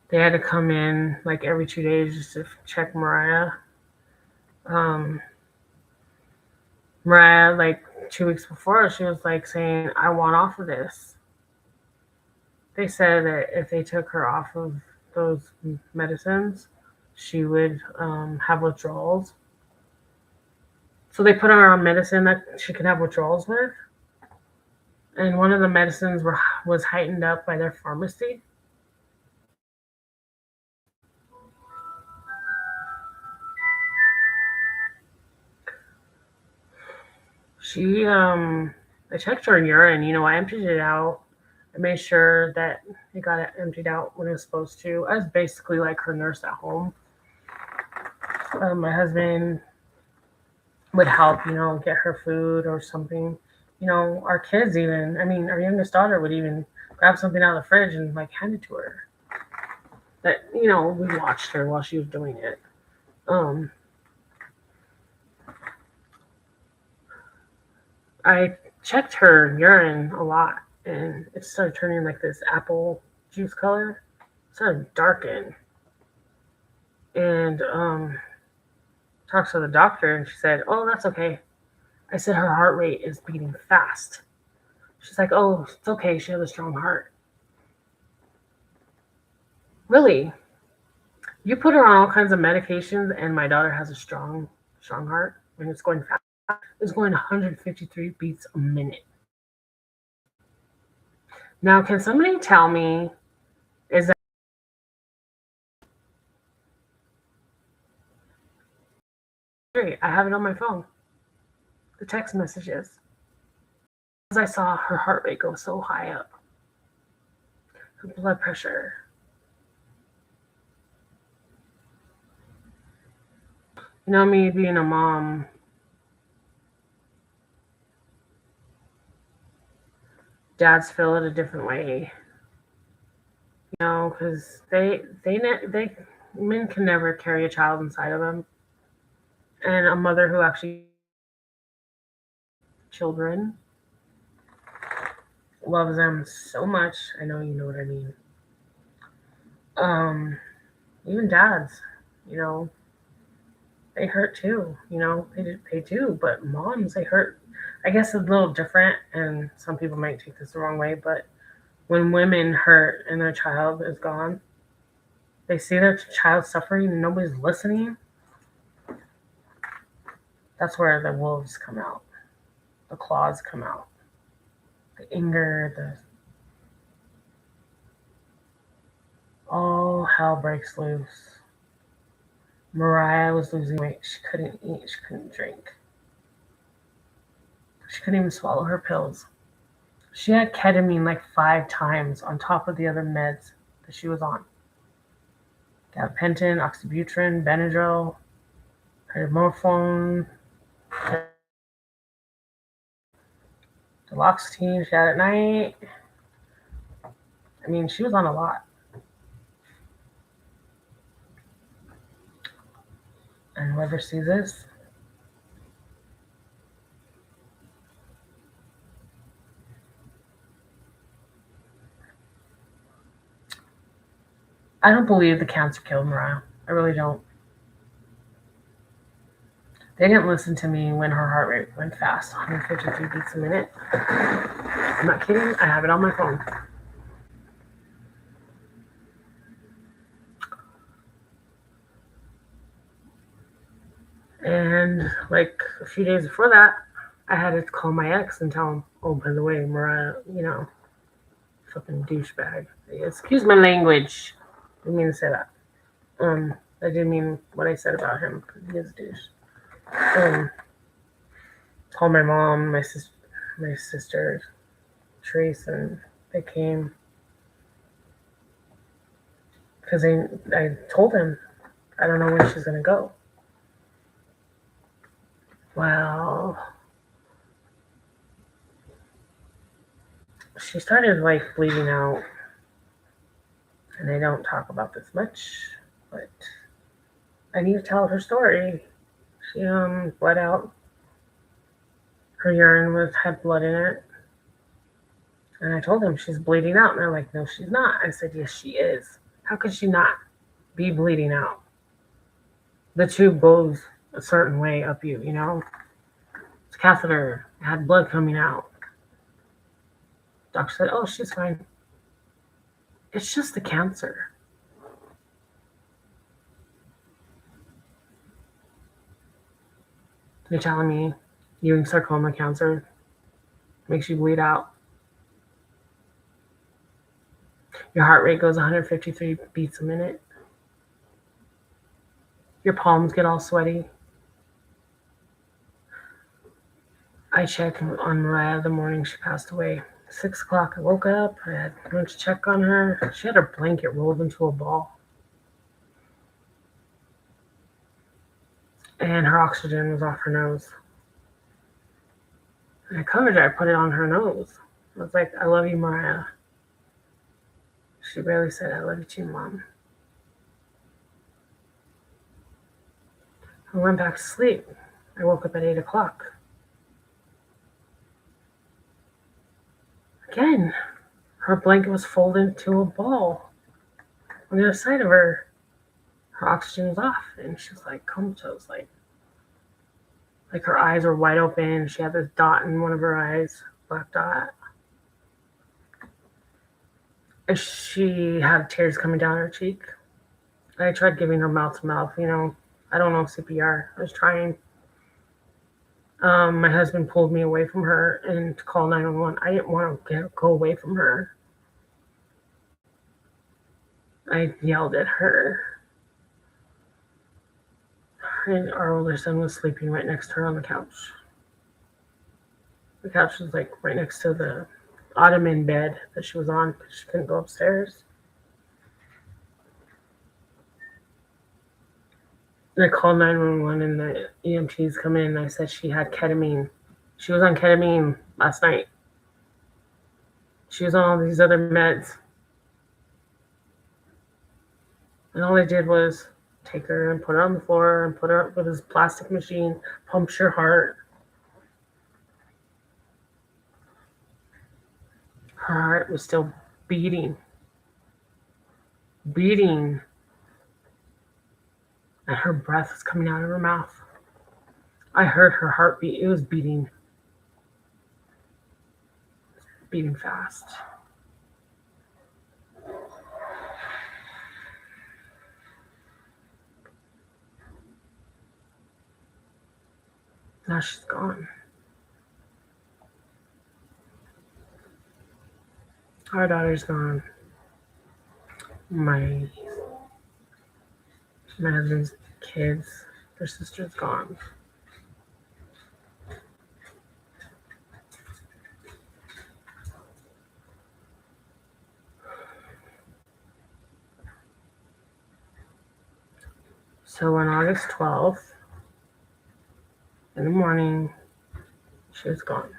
They had to come in like every 2 days just to check Mariah. Mariah, like 2 weeks before, she was like saying, I want off of this. They said that if they took her off of those medicines, she would have withdrawals. So they put her on medicine that she could have withdrawals with. And one of the medicines was heightened up by their pharmacy. I checked her urine, I emptied it out. I made sure that it got emptied out when it was supposed to. I was basically like her nurse at home. My husband would help, get her food or something. Our kids even, our youngest daughter would even grab something out of the fridge and like hand it to her. That, we watched her while she was doing it. I checked her urine a lot and it started turning like this apple juice color. It started darken. And talked to the doctor and she said, "Oh, that's okay." I said her heart rate is beating fast. She's like, "Oh, it's okay. She has a strong heart." Really? You put her on all kinds of medications and my daughter has a strong heart when it's going fast. It's going 153 beats a minute. Now, can somebody tell me, is that great? I have it on my phone. The text messages. As I saw her heart rate go so high up, her blood pressure. Me being a mom, dads feel it a different way. Because they men can never carry a child inside of them, and a mother who actually children loves them so much. I know you know what I mean. Even dads, they hurt too. They do, but moms, they hurt. I guess it's a little different, and some people might take this the wrong way, but when women hurt and their child is gone, they see their child suffering and nobody's listening. That's where the wolves come out, the claws come out, the anger, all hell breaks loose. Mariah was losing weight. She couldn't eat. She couldn't drink. She couldn't even swallow her pills. She had ketamine like 5 times on top of the other meds that she was on. Gabapentin, oxybutyrin, Benadryl, hydromorphone, duloxetine she had at night. She was on a lot. And whoever sees this, I don't believe the cancer killed Mariah. I really don't. They didn't listen to me when her heart rate went fast, 153 beats a minute. I'm not kidding. I have it on my phone. And like a few days before that, I had to call my ex and tell him, "Oh, by the way, Mariah, fucking douchebag. Excuse my language. I didn't mean to say that. I didn't mean what I said about him because he is a douche." Called my mom, my sister, Trace, and they came because I told him I don't know when she's gonna go. Well, she started like bleeding out, and I don't talk about this much, but I need to tell her story. She bled out. Her urine had blood in it. And I told them she's bleeding out. And they're like, "No, she's not." I said, "Yes, she is. How could she not be bleeding out? The tube goes a certain way up you, It's a catheter. It had blood coming out." Doctor said, "Oh, she's fine. It's just the cancer." You're telling me Ewing Sarcoma Cancer makes you bleed out? Your heart rate goes 153 beats a minute. Your palms get all sweaty. I checked on Mariah the morning she passed away. 6 o'clock, I woke up. I went to check on her. She had her blanket rolled into a ball. And her oxygen was off her nose. And I covered it. I put it on her nose. I was like, I love you, Mariah. She barely said, I love you too, Mom. I went back to sleep. I woke up at 8 o'clock. Again, her blanket was folded into a ball on the other side of her. Her oxygen was off, and she was like comatose, like her eyes were wide open. She had this dot in one of her eyes, black dot. And she had tears coming down her cheek. I tried giving her mouth to mouth, I don't know CPR. I was trying. My husband pulled me away from her and called 911. I didn't want to go away from her. I yelled at her. And our older son was sleeping right next to her on the couch. The couch was like right next to the ottoman bed that she was on because she couldn't go upstairs. And I called 911 and the EMTs come in and I said she had ketamine. She was on ketamine last night. She was on all these other meds. And all they did was take her and put her on the floor and put her up with this plastic machine, pumps your heart. Her heart was still beating. And her breath was coming out of her mouth. I heard her heartbeat. It was beating fast. Now she's gone. Our daughter's gone. My husband's kids, their sister's gone. So on August 12th, in the morning, she was gone.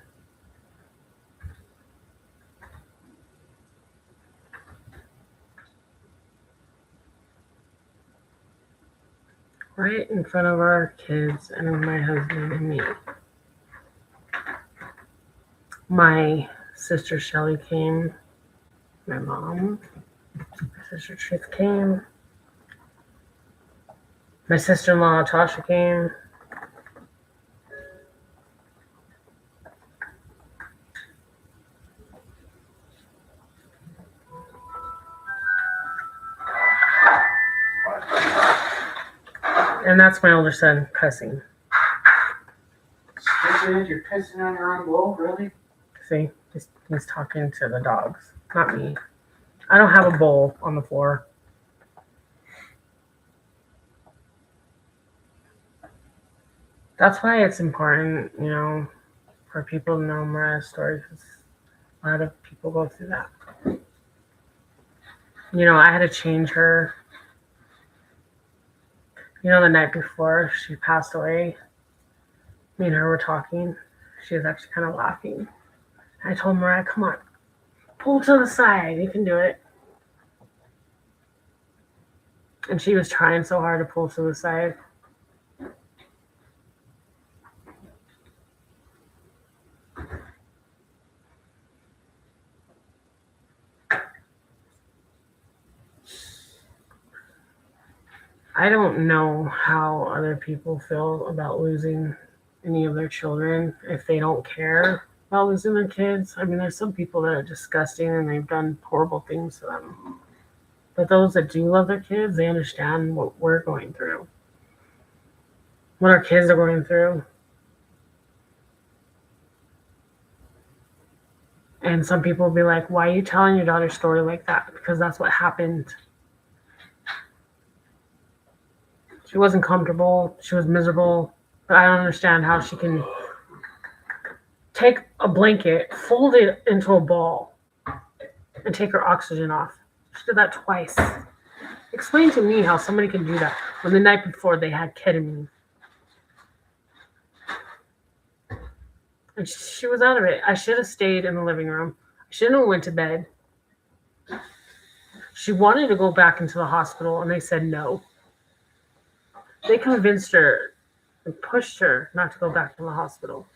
Right in front of our kids and my husband and me. My sister Shelly came. My mom. My sister Truth came. My sister-in-law Tasha came. And that's my older son cussing. You're pissing on your own bowl, really? See, he's talking to the dogs, not me. I don't have a bowl on the floor. That's why it's important, for people to know Mariah's story, because a lot of people go through that. I had to change her. The night before she passed away, me and her were talking. She was actually kind of laughing. I told Mariah, come on, pull to the side. You can do it. And she was trying so hard to pull to the side. I don't know how other people feel about losing any of their children if they don't care about losing their kids. I mean, there's some people that are disgusting and they've done horrible things to them. But those that do love their kids, they understand what we're going through, what our kids are going through. And some people will be like, why are you telling your daughter's story like that? Because that's what happened. She wasn't comfortable. She was miserable. But I don't understand how she can take a blanket, fold it into a ball, and take her oxygen off. She did that twice. Explain to me how somebody can do that when the night before they had ketamine. And she was out of it. I should have stayed in the living room. I shouldn't have went to bed. She wanted to go back into the hospital, and they said no. They convinced her and pushed her not to go back to the hospital.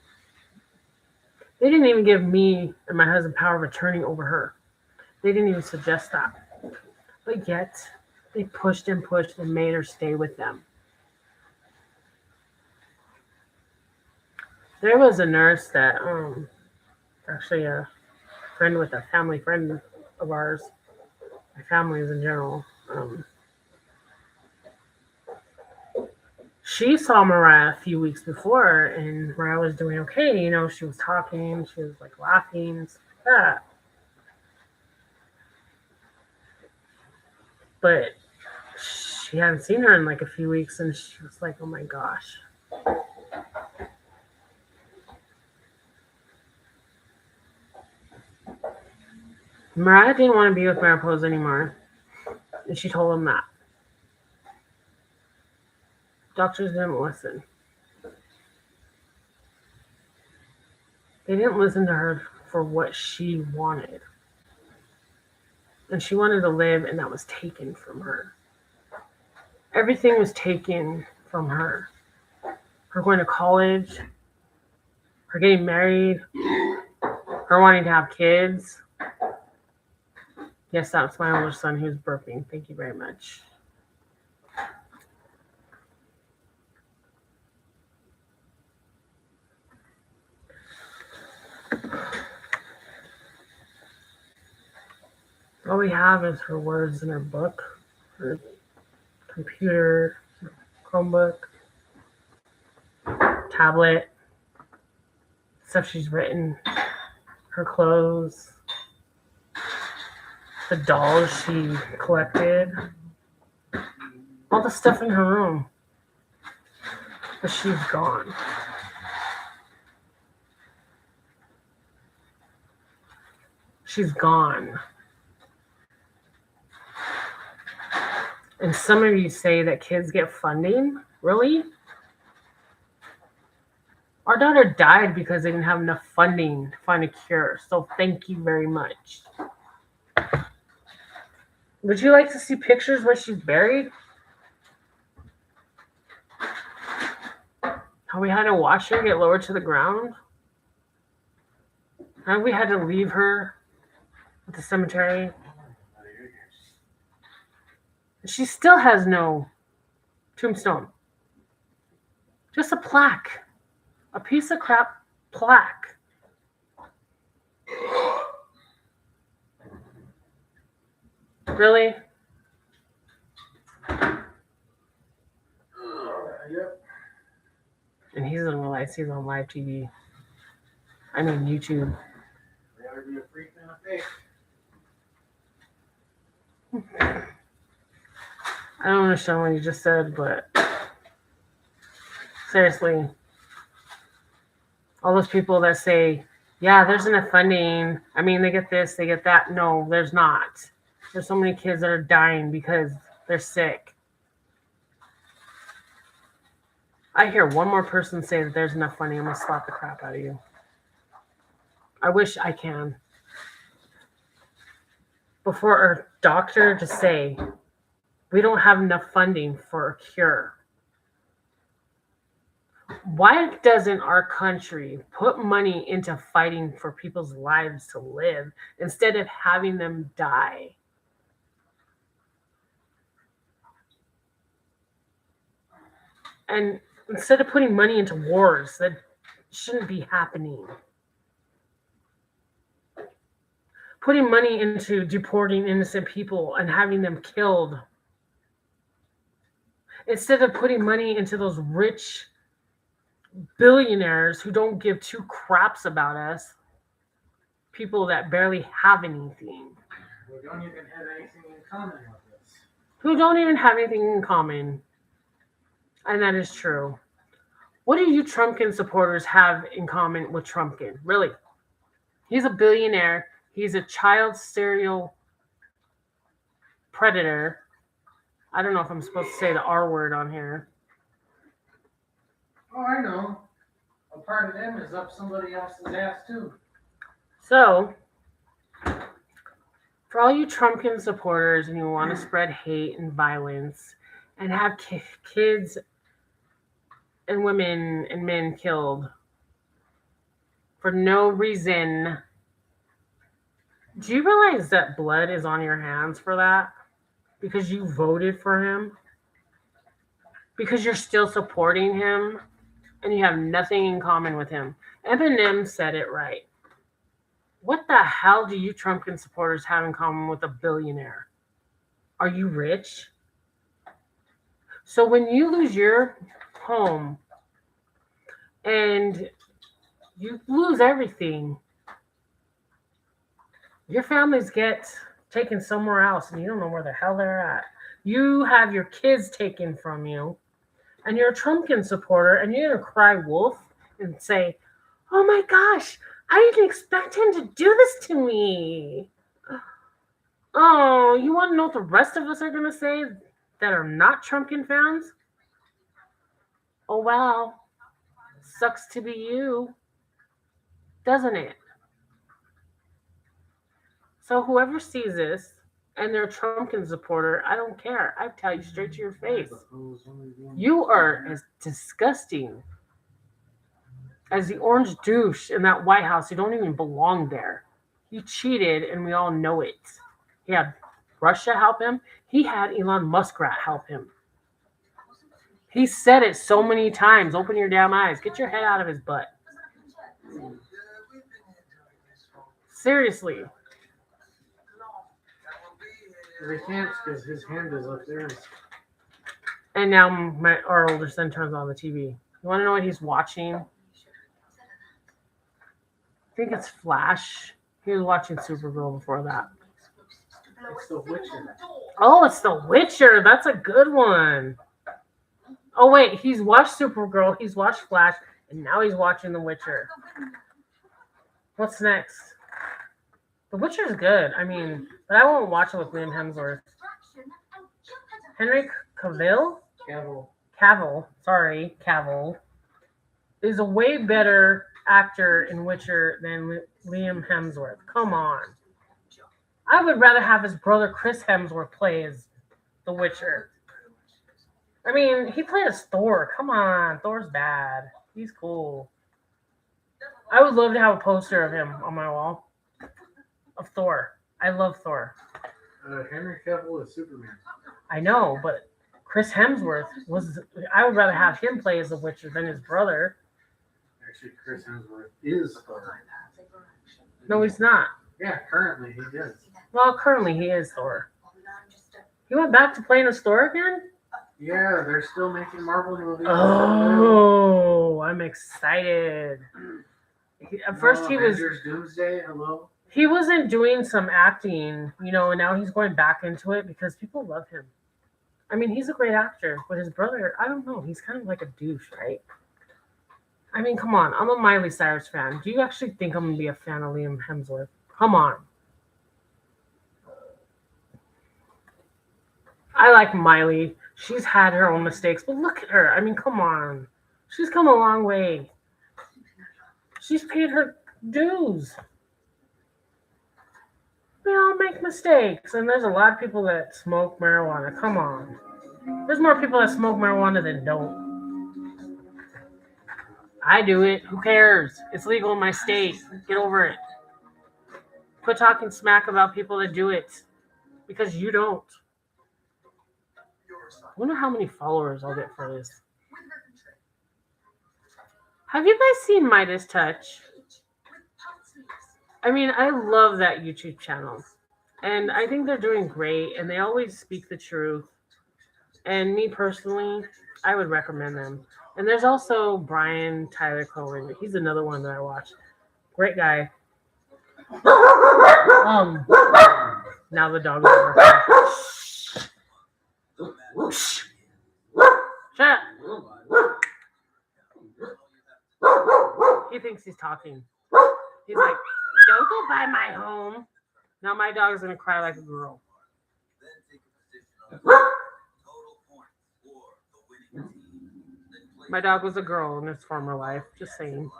They didn't even give me and my husband power of attorney over her. They didn't even suggest that. But yet, they pushed and pushed and made her stay with them. There was a nurse that, actually a friend with a family friend of ours, my families in general, she saw Mariah a few weeks before, and Mariah was doing okay. You know, she was talking, she was like laughing, stuff like that. But she hadn't seen her in like a few weeks, and she was like, oh my gosh. Mariah didn't want to be with Mariposa anymore, and she told him that. Doctors didn't listen. They didn't listen to her for what she wanted. And she wanted to live, and that was taken from her. Everything was taken from her. Her going to college, her getting married, her wanting to have kids. Yes, that's my older son who's burping. Thank you very much. All we have is her words in her book, her computer, Chromebook, tablet, stuff she's written, her clothes, the dolls she collected, all the stuff in her room. But she's gone. She's gone. And some of you say that kids get funding? Really? Our daughter died because they didn't have enough funding to find a cure. So thank you very much. Would you like to see pictures where she's buried? How we had to watch her get lowered to the ground? How we had to leave her at the cemetery? She still has no tombstone. Just a plaque. A piece of crap plaque. Really? Yep. And he doesn't realize he's on live TV. I mean YouTube. Rather be a freak than a fake. I don't understand what you just said, but seriously, all those people that say, yeah, there's enough funding. I mean, they get this, they get that. No, there's not. There's so many kids that are dying because they're sick. I hear one more person say that there's enough funding, I'm going to slap the crap out of you. I wish I can. Before a doctor to say, we don't have enough funding for a cure. Why doesn't our country put money into fighting for people's lives to live instead of having them die? And instead of putting money into wars that shouldn't be happening. Putting money into deporting innocent people and having them killed. Instead of putting money into those rich billionaires who don't give two craps about us, people that barely have anything. We don't even have anything in common with this. Who don't even have anything in common. And that is true. What do you Trumpkin supporters have in common with Trumpkin? Really? He's a billionaire. He's a child serial predator. I don't know if I'm supposed to say the R word on here. Oh, I know. A part of them is up somebody else's ass too. So, for all you Trumpkin supporters and you want to spread hate and violence and have kids and women and men killed for no reason, do you realize that blood is on your hands for that? Because you voted for him? Because you're still supporting him and you have nothing in common with him. Eminem said it right. What the hell do you Trumpkin supporters have in common with a billionaire? Are you rich? So when you lose your home and you lose everything, your families get taken somewhere else and you don't know where the hell they're at. You have your kids taken from you and you're a Trumpkin supporter and you're going to cry wolf and say, oh my gosh, I didn't expect him to do this to me. Oh, you want to know what the rest of us are going to say that are not Trumpkin fans? Oh, well, sucks to be you, doesn't it? So whoever sees this and they're a Trumpkin supporter, I don't care. I tell you straight to your face. You are as disgusting as the orange douche in that White House. You don't even belong there. He cheated, and we all know it. He had Russia help him. He had Elon Muskrat help him. He said it so many times. Open your damn eyes. Get your head out of his butt. Seriously. They can't because his hand is up there. And now our older son turns on the TV. You want to know what he's watching? I think it's Flash. He was watching Supergirl before that. It's The Witcher. Oh, it's The Witcher. That's a good one. Oh, wait. He's watched Supergirl. He's watched Flash. And now he's watching The Witcher. What's next? The Witcher's good. I mean, but I won't watch it with Liam Hemsworth. Henry Cavill? Cavill. Sorry, Cavill. Is a way better actor in Witcher than Liam Hemsworth. Come on. I would rather have his brother Chris Hemsworth play as The Witcher. I mean, he played as Thor. Come on. Thor's bad. He's cool. I would love to have a poster of him on my wall. Of Thor. I love Thor. Henry Cavill is Superman. I know, but Chris Hemsworth was... I would rather have him play as The Witcher than his brother. Actually, Chris Hemsworth is Thor. No, he's not. Yeah, currently he is. Well, currently he is Thor. He went back to playing as Thor again? Yeah, they're still making Marvel movies. Oh, I'm excited. At first he was... Avengers Doomsday, hello? He wasn't doing some acting, and now he's going back into it because people love him. I mean, he's a great actor, but his brother, I don't know, he's kind of like a douche, right? I mean, come on, I'm a Miley Cyrus fan. Do you actually think I'm going to be a fan of Liam Hemsworth? Come on. I like Miley. She's had her own mistakes, but look at her. I mean, come on. She's come a long way. She's paid her dues. We all make mistakes, and there's a lot of people that smoke marijuana. Come on. There's more people that smoke marijuana than don't. I do it. Who cares? It's legal in my state. Get over it. Quit talking smack about people that do it, because you don't. I wonder how many followers I'll get for this. Have you guys seen Midas Touch? I mean, I love that YouTube channel. And I think they're doing great. And they always speak the truth. And me personally, I would recommend them. And there's also Brian Tyler Cohen. He's another one that I watch. Great guy. Now the dog is over. Shut up. He thinks he's talking. He's like, don't go by my home. Now my dog is gonna cry like a girl. My dog was a girl in his former life. Just saying.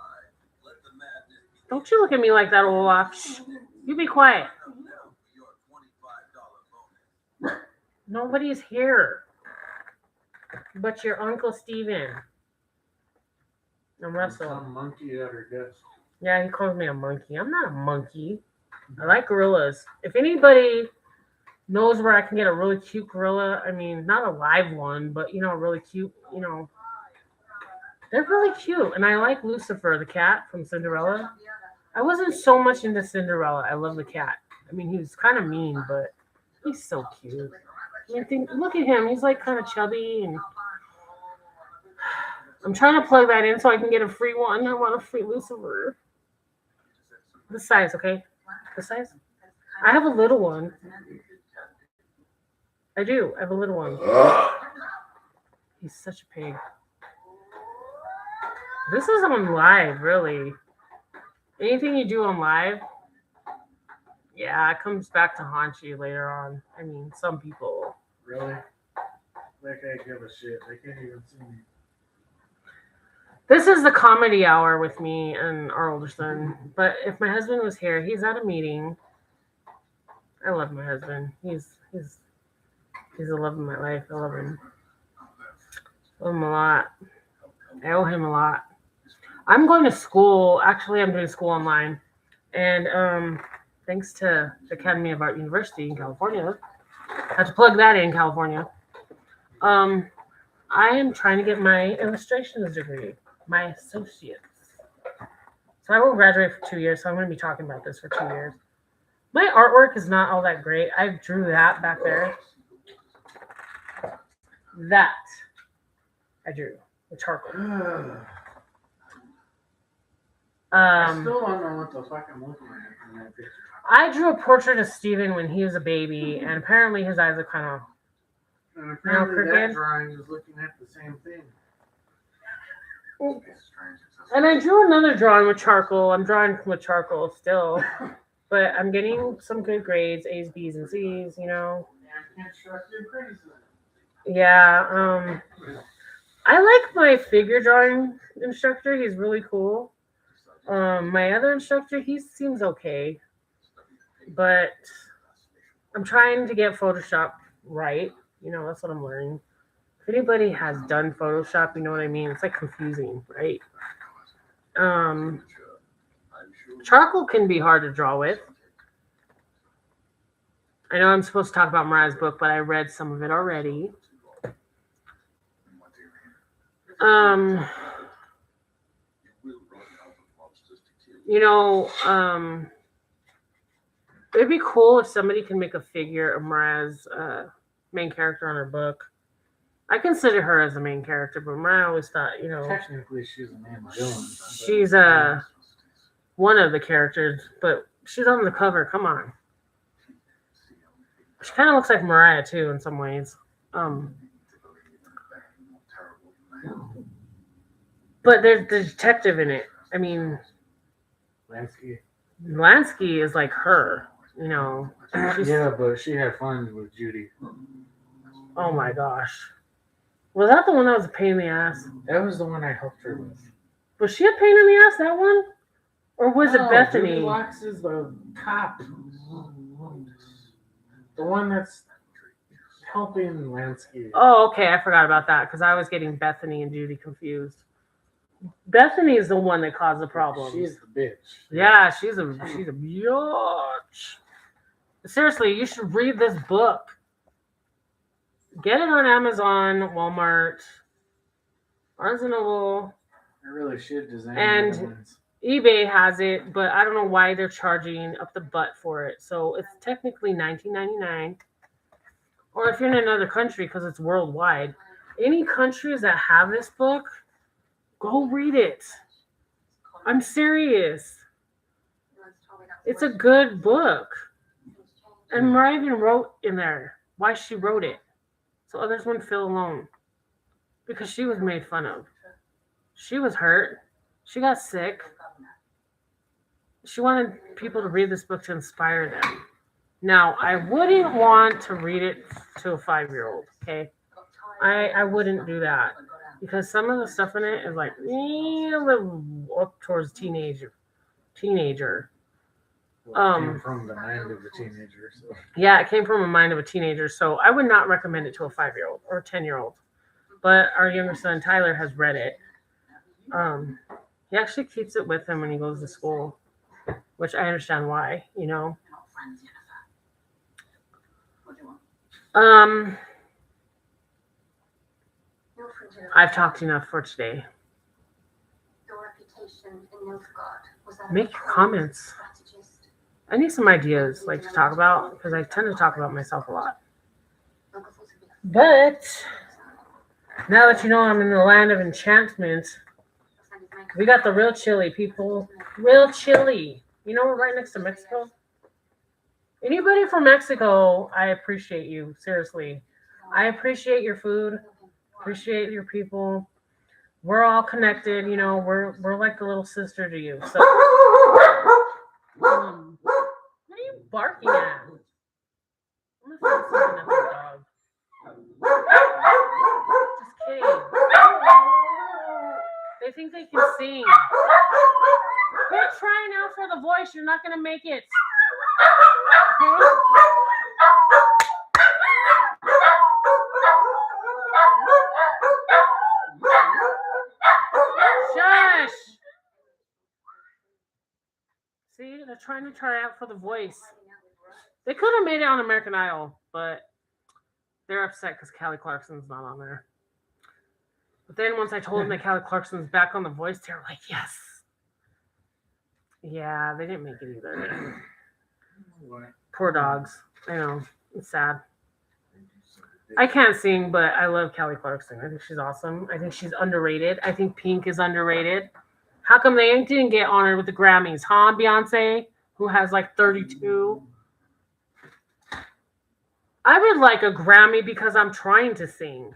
Don't you look at me like that, Olaf. Shh. You be quiet. Nobody's here but your Uncle Steven and Russell. Some monkey at her desk. Yeah, he calls me a monkey. I'm not a monkey. I like gorillas. If anybody knows where I can get a really cute gorilla, I mean, not a live one, but, you know, really cute, you know, they're really cute. And I like Lucifer, the cat from Cinderella. I wasn't so much into Cinderella. I love the cat. I mean, he was kind of mean, but he's so cute. I mean, look at him. He's like kind of chubby, and I'm trying to plug that in so I can get a free one. I want a free Lucifer. This size, okay? This size? I have a little one. I do. I have a little one. He's such a pig. This is on live, really. Anything you do on live, yeah, it comes back to haunt you later on. I mean, some people. Really? They can't give a shit. They can't even see me. This is the comedy hour with me and our older son. But if my husband was here, he's at a meeting. I love my husband. He's the love of my life. I love him. Love him a lot. I owe him a lot. I'm going to school. Actually, I'm doing school online. And thanks to the Academy of Art University in California. I have to plug that in California. I am trying to get my illustrations degree, my associates. So I will graduate for 2 years, so I'm going to be talking about this for 2 years. My artwork is not all that great. I drew that back there. That I drew with charcoal. I still don't know what the fuck I'm looking at in that picture. I drew a portrait of Steven when he was a baby, and apparently his eyes are kind of. And apparently that drawing is looking at the same thing. And I drew another drawing with charcoal. I'm drawing with charcoal still, but I'm getting some good grades, A's, B's, and C's. You know. Yeah. I like my figure drawing instructor. He's really cool. My other instructor, he seems okay, but I'm trying to get Photoshop right. You know, that's what I'm learning. If anybody has done Photoshop, you know what I mean? It's like confusing, right? Charcoal can be hard to draw with. I know I'm supposed to talk about Mariah's book, but I read some of it already. You know, it'd be cool if somebody can make a figure of Mariah's main character on her book. I consider her as the main character, but Mariah always thought, you know, technically she's a main villain. She's one of the characters, but she's on the cover. Come on. She kind of looks like Mariah too in some ways. But there's the detective in it. I mean, Lansky is like her, you know. Yeah, but she had fun with Judy. Oh my gosh. Was that the one that was a pain in the ass? That was the one I helped her with. Was she a pain in the ass, that one? Or was it Bethany? Judy Locks is the cop. The one that's helping Lansky. Oh, okay. I forgot about that because I was getting Bethany and Judy confused. Bethany is the one that caused the problem. She's the bitch. Yeah, she's a bitch. Seriously, you should read this book. Get it on Amazon, Walmart, Barnes & Noble. I really should design and eBay has it, but I don't know why they're charging up the butt for it. So it's technically $19.99. Or if you're in another country, because it's worldwide. Any countries that have this book, go read it. I'm serious. It's a good book. And Mariah even wrote in there why she wrote it. So others wouldn't feel alone. Because she was made fun of. She was hurt. She got sick. she wanted people to read this book to inspire them. Now, I wouldn't want to read it to a 5-year-old, okay? I wouldn't do that because some of the stuff in it is like a little up towards teenager. Well, it came from the mind of a teenager. So. Yeah, it came from a mind of a teenager, so I would not recommend it to a 5-year-old or a 10-year-old. But our younger son Tyler has read it. He actually keeps it with him when he goes to school, which I understand why, you know. I've talked enough for today. Make your comments. I need some ideas, like, to talk about, because I tend to talk about myself a lot. But now that you know I'm in the land of enchantment, we got the real chili, people. Real chili. You know, we're right next to Mexico. Anybody from Mexico, I appreciate you. Seriously. I appreciate your food. Appreciate your people. We're all connected, you know. We're like the little sister to you. So, what are you barking at? I'm gonna throw something at this dog. Just kidding. They think they can sing. Quit trying out for the voice. You're not gonna make it. Okay? Shush! See, they're trying to try out for the voice. They could have made it on American Idol, but they're upset because Kelly Clarkson's not on there. But then once I told them that Kelly Clarkson's back on The Voice, they were like, yes. Yeah, they didn't make it either. Poor dogs. I know. It's sad. I can't sing, but I love Kelly Clarkson. I think she's awesome. I think she's underrated. I think Pink is underrated. How come they didn't get honored with the Grammys? Huh, Beyonce, who has like 32? I would like a Grammy because I'm trying to sing.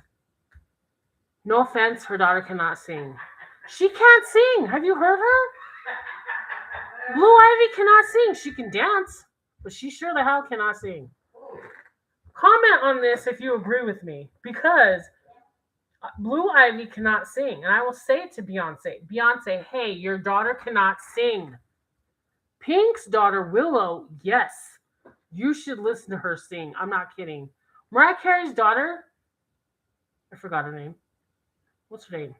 No offense, her daughter cannot sing. She can't sing. Have you heard her? Blue Ivy cannot sing. She can dance, but she sure the hell cannot sing. Comment on this if you agree with me, because Blue Ivy cannot sing. And I will say it to Beyonce. Beyonce, hey, your daughter cannot sing. Pink's daughter, Willow, yes. You should listen to her sing. I'm not kidding. Mariah Carey's daughter, I forgot her name. What's her name?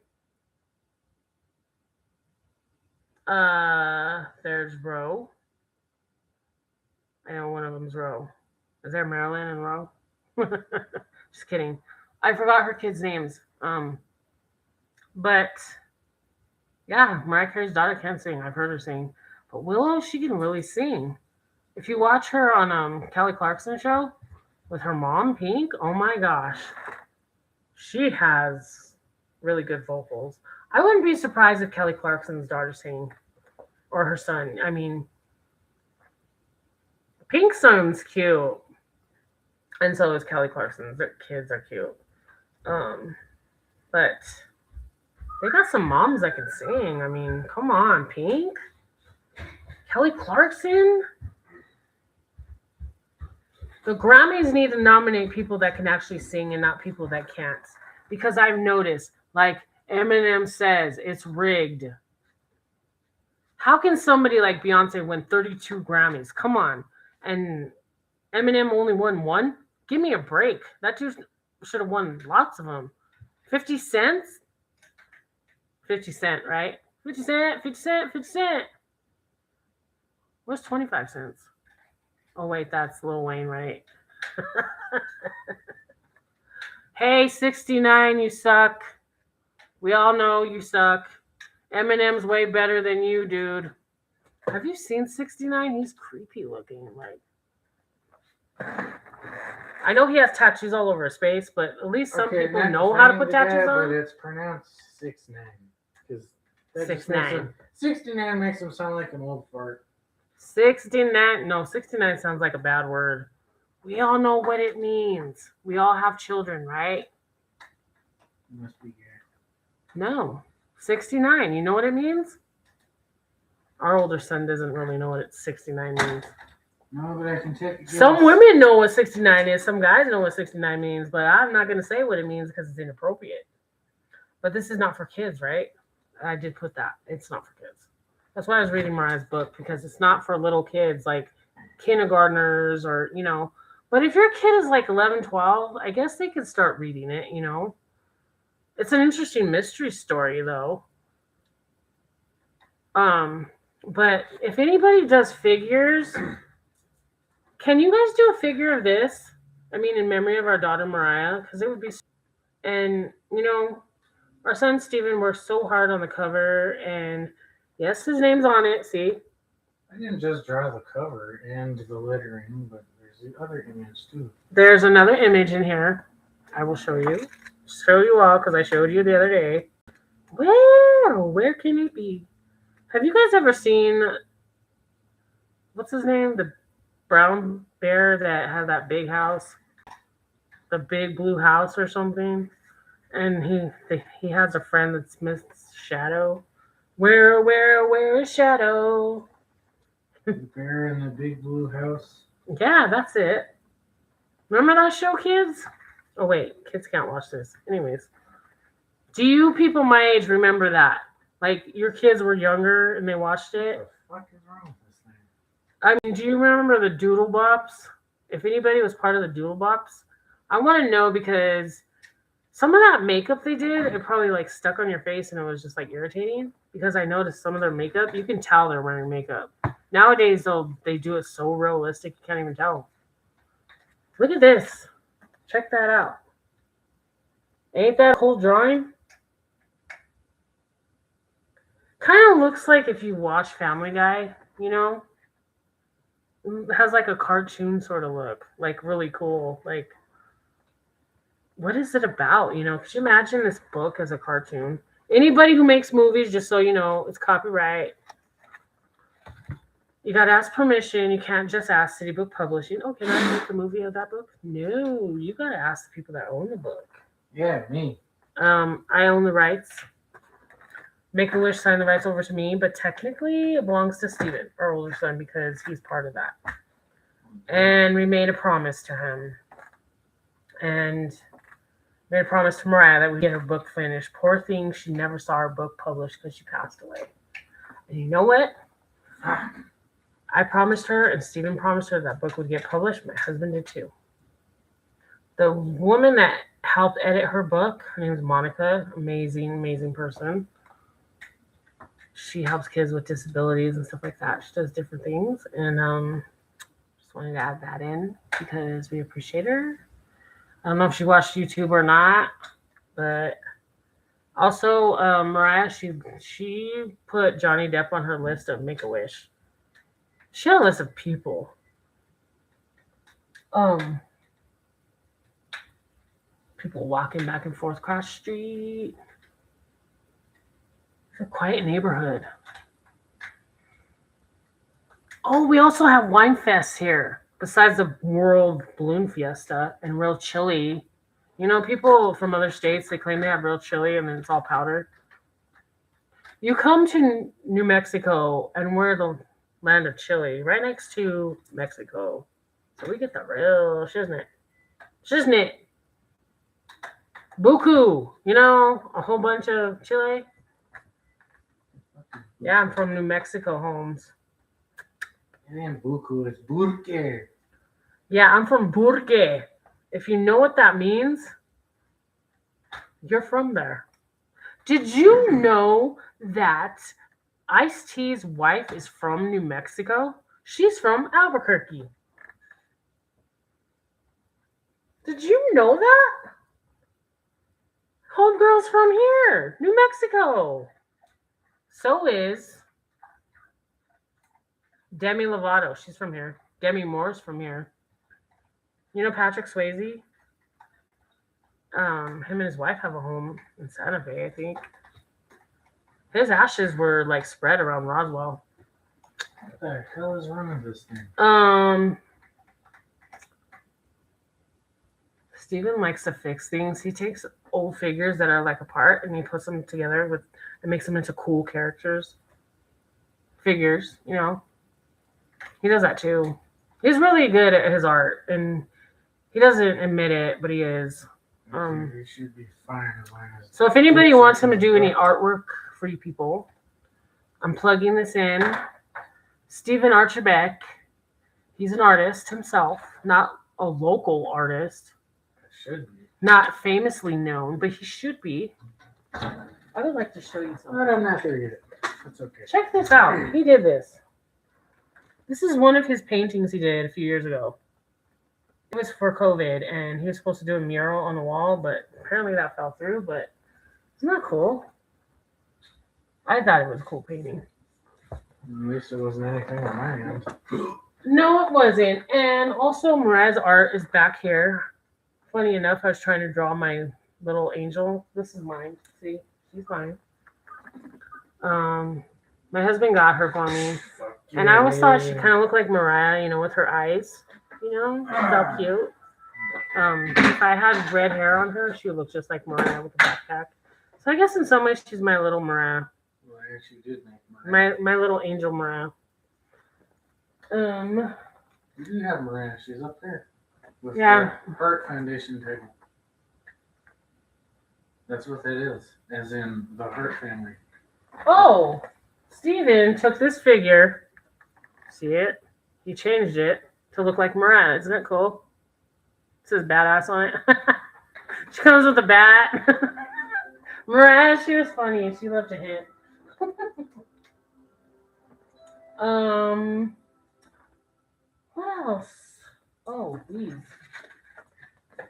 There's Ro. I know one of them's Ro. Is there Marilyn and Ro? Just kidding. I forgot her kids' names. But yeah, Mariah Carey's daughter can sing. I've heard her sing. But Willow, she can really sing. If you watch her on Kelly Clarkson show with her mom, Pink, oh my gosh. She has really good vocals. I wouldn't be surprised if Kelly Clarkson's daughter sang, or her son. I mean, Pink's son's cute. And so is Kelly Clarkson's. Their kids are cute. But they got some moms that can sing. I mean, come on, Pink. Kelly Clarkson. The Grammys need to nominate people that can actually sing and not people that can't. Because I've noticed, like Eminem says, it's rigged. How can somebody like Beyonce win 32 Grammys? Come on. And Eminem only won one? Give me a break. That dude should have won lots of them. 50 cents? 50 Cent, right? 50 Cent, 50 Cent, 50 Cent. What's 25 cents? Oh, wait, that's Lil Wayne, right? Hey, 69, you suck. We all know you suck. Eminem's way better than you, dude. Have you seen 69? He's creepy looking. Like, I know he has tattoos all over his face, but at least some people know how to put tattoos on. But it's pronounced 69. 6'9". 69 makes him sound like an old fart. 69. No, 69 sounds like a bad word. We all know what it means. We all have children, right? Must be gay. No. 69. You know what it means? Our older son doesn't really know what 69 means. No, but I can take. Some women know what 69 is. Some guys know what 69 means, but I'm not going to say what it means because it's inappropriate. But this is not for kids, right? I did put that. It's not for kids. That's why I was reading Mariah's book, because it's not for little kids like kindergartners or, you know. But if your kid is like 11, 12, I guess they could start reading it, you know. It's an interesting mystery story, though. But if anybody does figures, can you guys do a figure of this? I mean, in memory of our daughter Mariah, because it would be. And you know, our son Steven worked so hard on the cover, and yes, his name's on it. See, I didn't just draw the cover and the lettering, but there's the other image too. There's another image in here. I will show you all because I showed you the other day. Where can it be? Have you guys ever seen, what's his name? The brown bear that had that big house? The big blue house or something? And he has a friend that's Miss Shadow. Where is Shadow? The bear in the big blue house? Yeah, that's it. Remember that show, kids? Oh, wait. Kids can't watch this. Anyways. Do you people my age remember that? Like, your kids were younger and they watched it? What the fuck is wrong with this thing? I mean, do you remember the Doodle Bops? If anybody was part of the Doodle Bops, I want to know, because some of that makeup they did, it probably like stuck on your face and it was just like irritating, because I noticed some of their makeup, you can tell they're wearing makeup. Nowadays, they do it so realistic, you can't even tell. Look at this. Check that out. Ain't that a cool drawing? Kind of looks like if you watch Family Guy, you know? It has like a cartoon sort of look. Like really cool. Like, what is it about? You know, could you imagine this book as a cartoon? Anybody who makes movies, just so you know, it's copyright. You got to ask permission. You can't just ask City Book Publishing. Oh, can I make a movie of that book? No, you got to ask the people that own the book. Yeah, me. I own the rights. Make-A-Wish signed the rights over to me, but technically it belongs to Steven, our older son, because he's part of that. And we made a promise to him. And made a promise to Mariah that we'd get her book finished. Poor thing, she never saw her book published because she passed away. And you know what? I promised her, and Steven promised her that book would get published. My husband did too. The woman that helped edit her book, her name is Monica. Amazing, amazing person. She helps kids with disabilities and stuff like that. She does different things. And just wanted to add that in because we appreciate her. I don't know if she watched YouTube or not, but also Mariah, she put Johnny Depp on her list of Make-A-Wish. She had a list of people. People walking back and forth across the street. It's a quiet neighborhood. Oh, we also have wine fests here. Besides the World Balloon Fiesta and real chili. You know, people from other states, they claim they have real chili and then it's all powdered. You come to New Mexico and we're the land of chili, right next to Mexico. So we get the real shiznit. Shiznit. Buku. You know, a whole bunch of chili. Yeah, I'm from New Mexico, Holmes. It ain't buku, it's burke. Yeah, I'm from Burke. If you know what that means, you're from there. Did you know that Ice-T's wife is from New Mexico? She's from Albuquerque. Did you know that? Homegirl's from here, New Mexico. So is Demi Lovato. She's from here. Demi Moore's from here. You know Patrick Swayze? Him and his wife have a home in Santa Fe, I think. His ashes were like spread around Roswell. What the hell is wrong with this thing? Steven likes to fix things. He takes old figures that are like apart and he puts them together and makes them into cool characters. figures, you know. He does that too. He's really good at his art, and he doesn't admit it, but he is. He should be fine as long as. So if anybody wants him to do any artwork for you people, I'm plugging this in. Stephen Archibeque. He's an artist himself, not a local artist. Should be. Not famously known, but he should be. I would like to show you something. But I'm not there yet. That's okay. Check this out. He did this. This is one of his paintings he did a few years ago. It was for COVID, and he was supposed to do a mural on the wall, but apparently that fell through. But isn't that cool? I thought it was a cool painting. At least it wasn't anything on my end. No, it wasn't. And also, Mariah's art is back here. Funny enough, I was trying to draw my little angel. This is mine. See? She's mine. My husband got her for me. And I always thought she kind of looked like Mariah, you know, with her eyes. You know? She's all cute. If I had red hair on her, she would look just like Mariah with a backpack. So I guess in some ways, she's my little Mariah. Well, I actually did make Mariah. My little angel Mariah. You do have Mariah. She's up there. With the Heart Foundation table. That's what that is. As in the Heart family. Oh! Steven took this figure. See it? He changed it to look like Mariah. Isn't that cool? It says badass on it. She comes with a bat. Mariah, she was funny. She loved to hit. What else? Oh, these.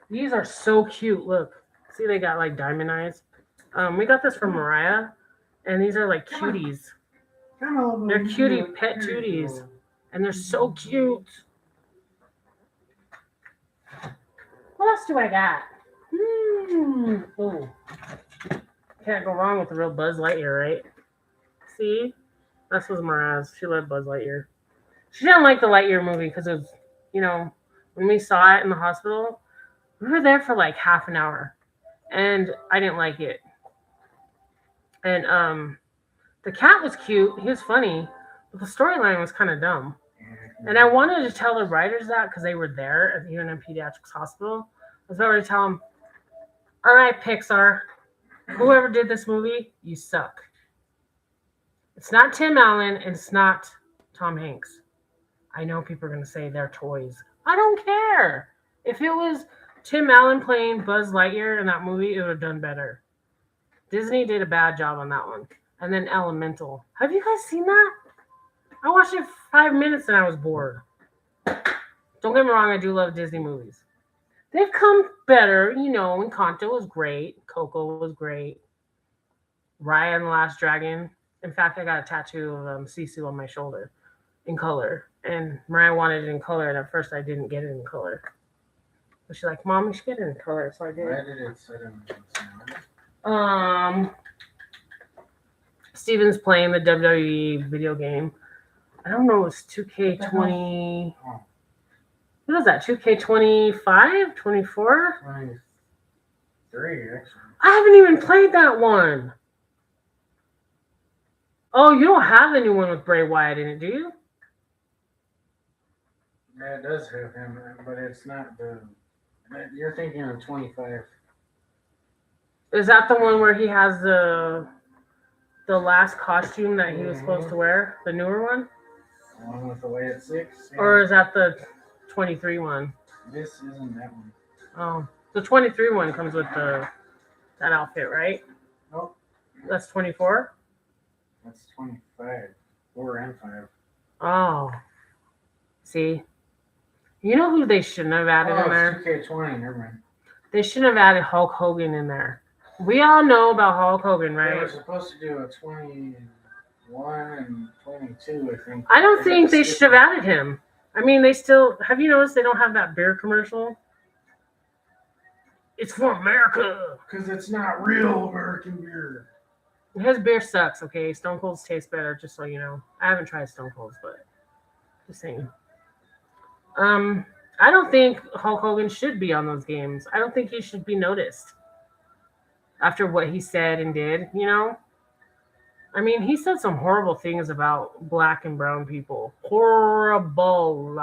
These are so cute. Look. See, they got like diamond eyes. We got this from Mariah. And these are like cuties. They're cutie pet cuties. And they're so cute. What else do I got? Oh. Can't go wrong with a real Buzz Lightyear, right? See? This was Mariah's. She loved Buzz Lightyear. She didn't like the Lightyear movie because it was, you know, when we saw it in the hospital, we were there for like half an hour. And I didn't like it. And the cat was cute. He was funny. But the storyline was kind of dumb. And I wanted to tell the writers that because they were there at the UNM Pediatrics Hospital. I was about to tell them, all right, Pixar, whoever did this movie, you suck. It's not Tim Allen and it's not Tom Hanks. I know people are going to say they're toys. I don't care. If it was Tim Allen playing Buzz Lightyear in that movie, it would have done better. Disney did a bad job on that one. And then Elemental. Have you guys seen that? I watched it 5 minutes and I was bored. Don't get me wrong, I do love Disney movies. They've come better, you know. Encanto was great. Coco was great. Raya and the Last Dragon. In fact, I got a tattoo of Sisu on my shoulder in color. And Mariah wanted it in color, and at first I didn't get it in color. But she's like, Mom, you should get it in color. So I did. Why did it sit in? Steven's playing the WWE video game. I don't know, it's 2K20. What is that? 2K25? 24? 23, actually. I haven't even played that one. Oh, you don't have the new one with Bray Wyatt in it, do you? Yeah, it does have him, but it's not the. You're thinking of 25. Is that the one where he has the last costume that he was supposed to wear? The newer one? The one with the way at 6? Yeah. Or is that the 23 one? This isn't that one. Oh, the 23 one comes with that outfit, right? Nope. That's 24? That's 25. 4 and 5. Oh. See? You know who they shouldn't have added in there? 2K20, never mind. They shouldn't have added Hulk Hogan in there. We all know about Hulk Hogan, right? They were supposed to do a 21 and 22, I think. I don't think they should have added him. I mean, they still... Have you noticed they don't have that beer commercial? It's for America. Because it's not real American beer. His beer sucks, okay? Stone Cold's taste better, just so you know. I haven't tried Stone Cold's, but just saying. I don't think Hulk Hogan should be on those games. I don't think he should be noticed after what he said and did, you know? I mean, he said some horrible things about black and brown people. Horrible.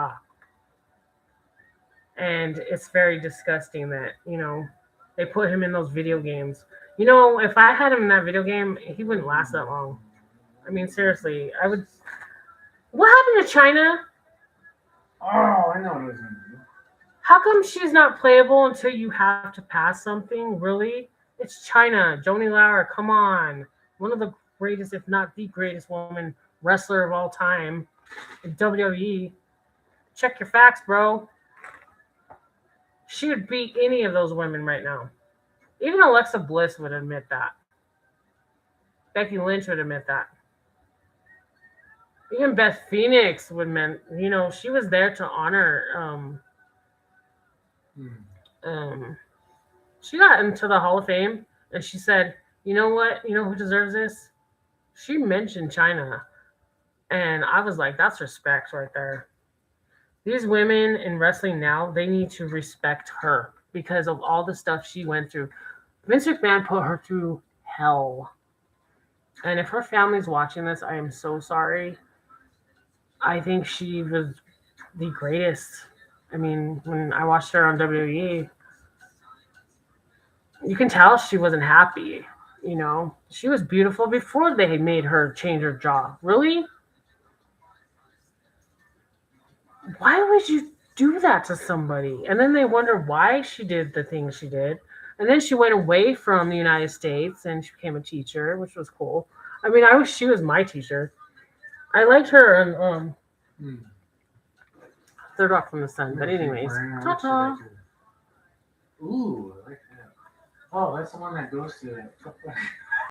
And it's very disgusting that, they put him in those video games. If I had him in that video game, he wouldn't last that long. I mean, seriously, I would. What happened to China? Oh, I know what I was gonna do. How come she's not playable until you have to pass something? Really? It's China. Joni Lauer, come on. One of the greatest, if not the greatest woman wrestler of all time in WWE. Check your facts, bro. She would beat any of those women right now. Even Alexa Bliss would admit that. Becky Lynch would admit that. Even Beth Phoenix would admit, she was there to honor. She got into the Hall of Fame and she said, you know what? You know who deserves this? She mentioned China. And I was like, that's respect right there. These women in wrestling now, they need to respect her because of all the stuff she went through. Vince McMahon put her through hell. And if her family's watching this, I am so sorry. I think she was the greatest. I mean, when I watched her on WWE, you can tell she wasn't happy. She was beautiful before they had made her change her job. Really? Why would you do that to somebody? And then they wonder why she did the things she did. And then she went away from the United States and she became a teacher, which was cool. I mean, I wish she was my teacher. I liked her on Third Rock from the Sun. But anyways, Ooh, I like that. Oh, that's the one that goes to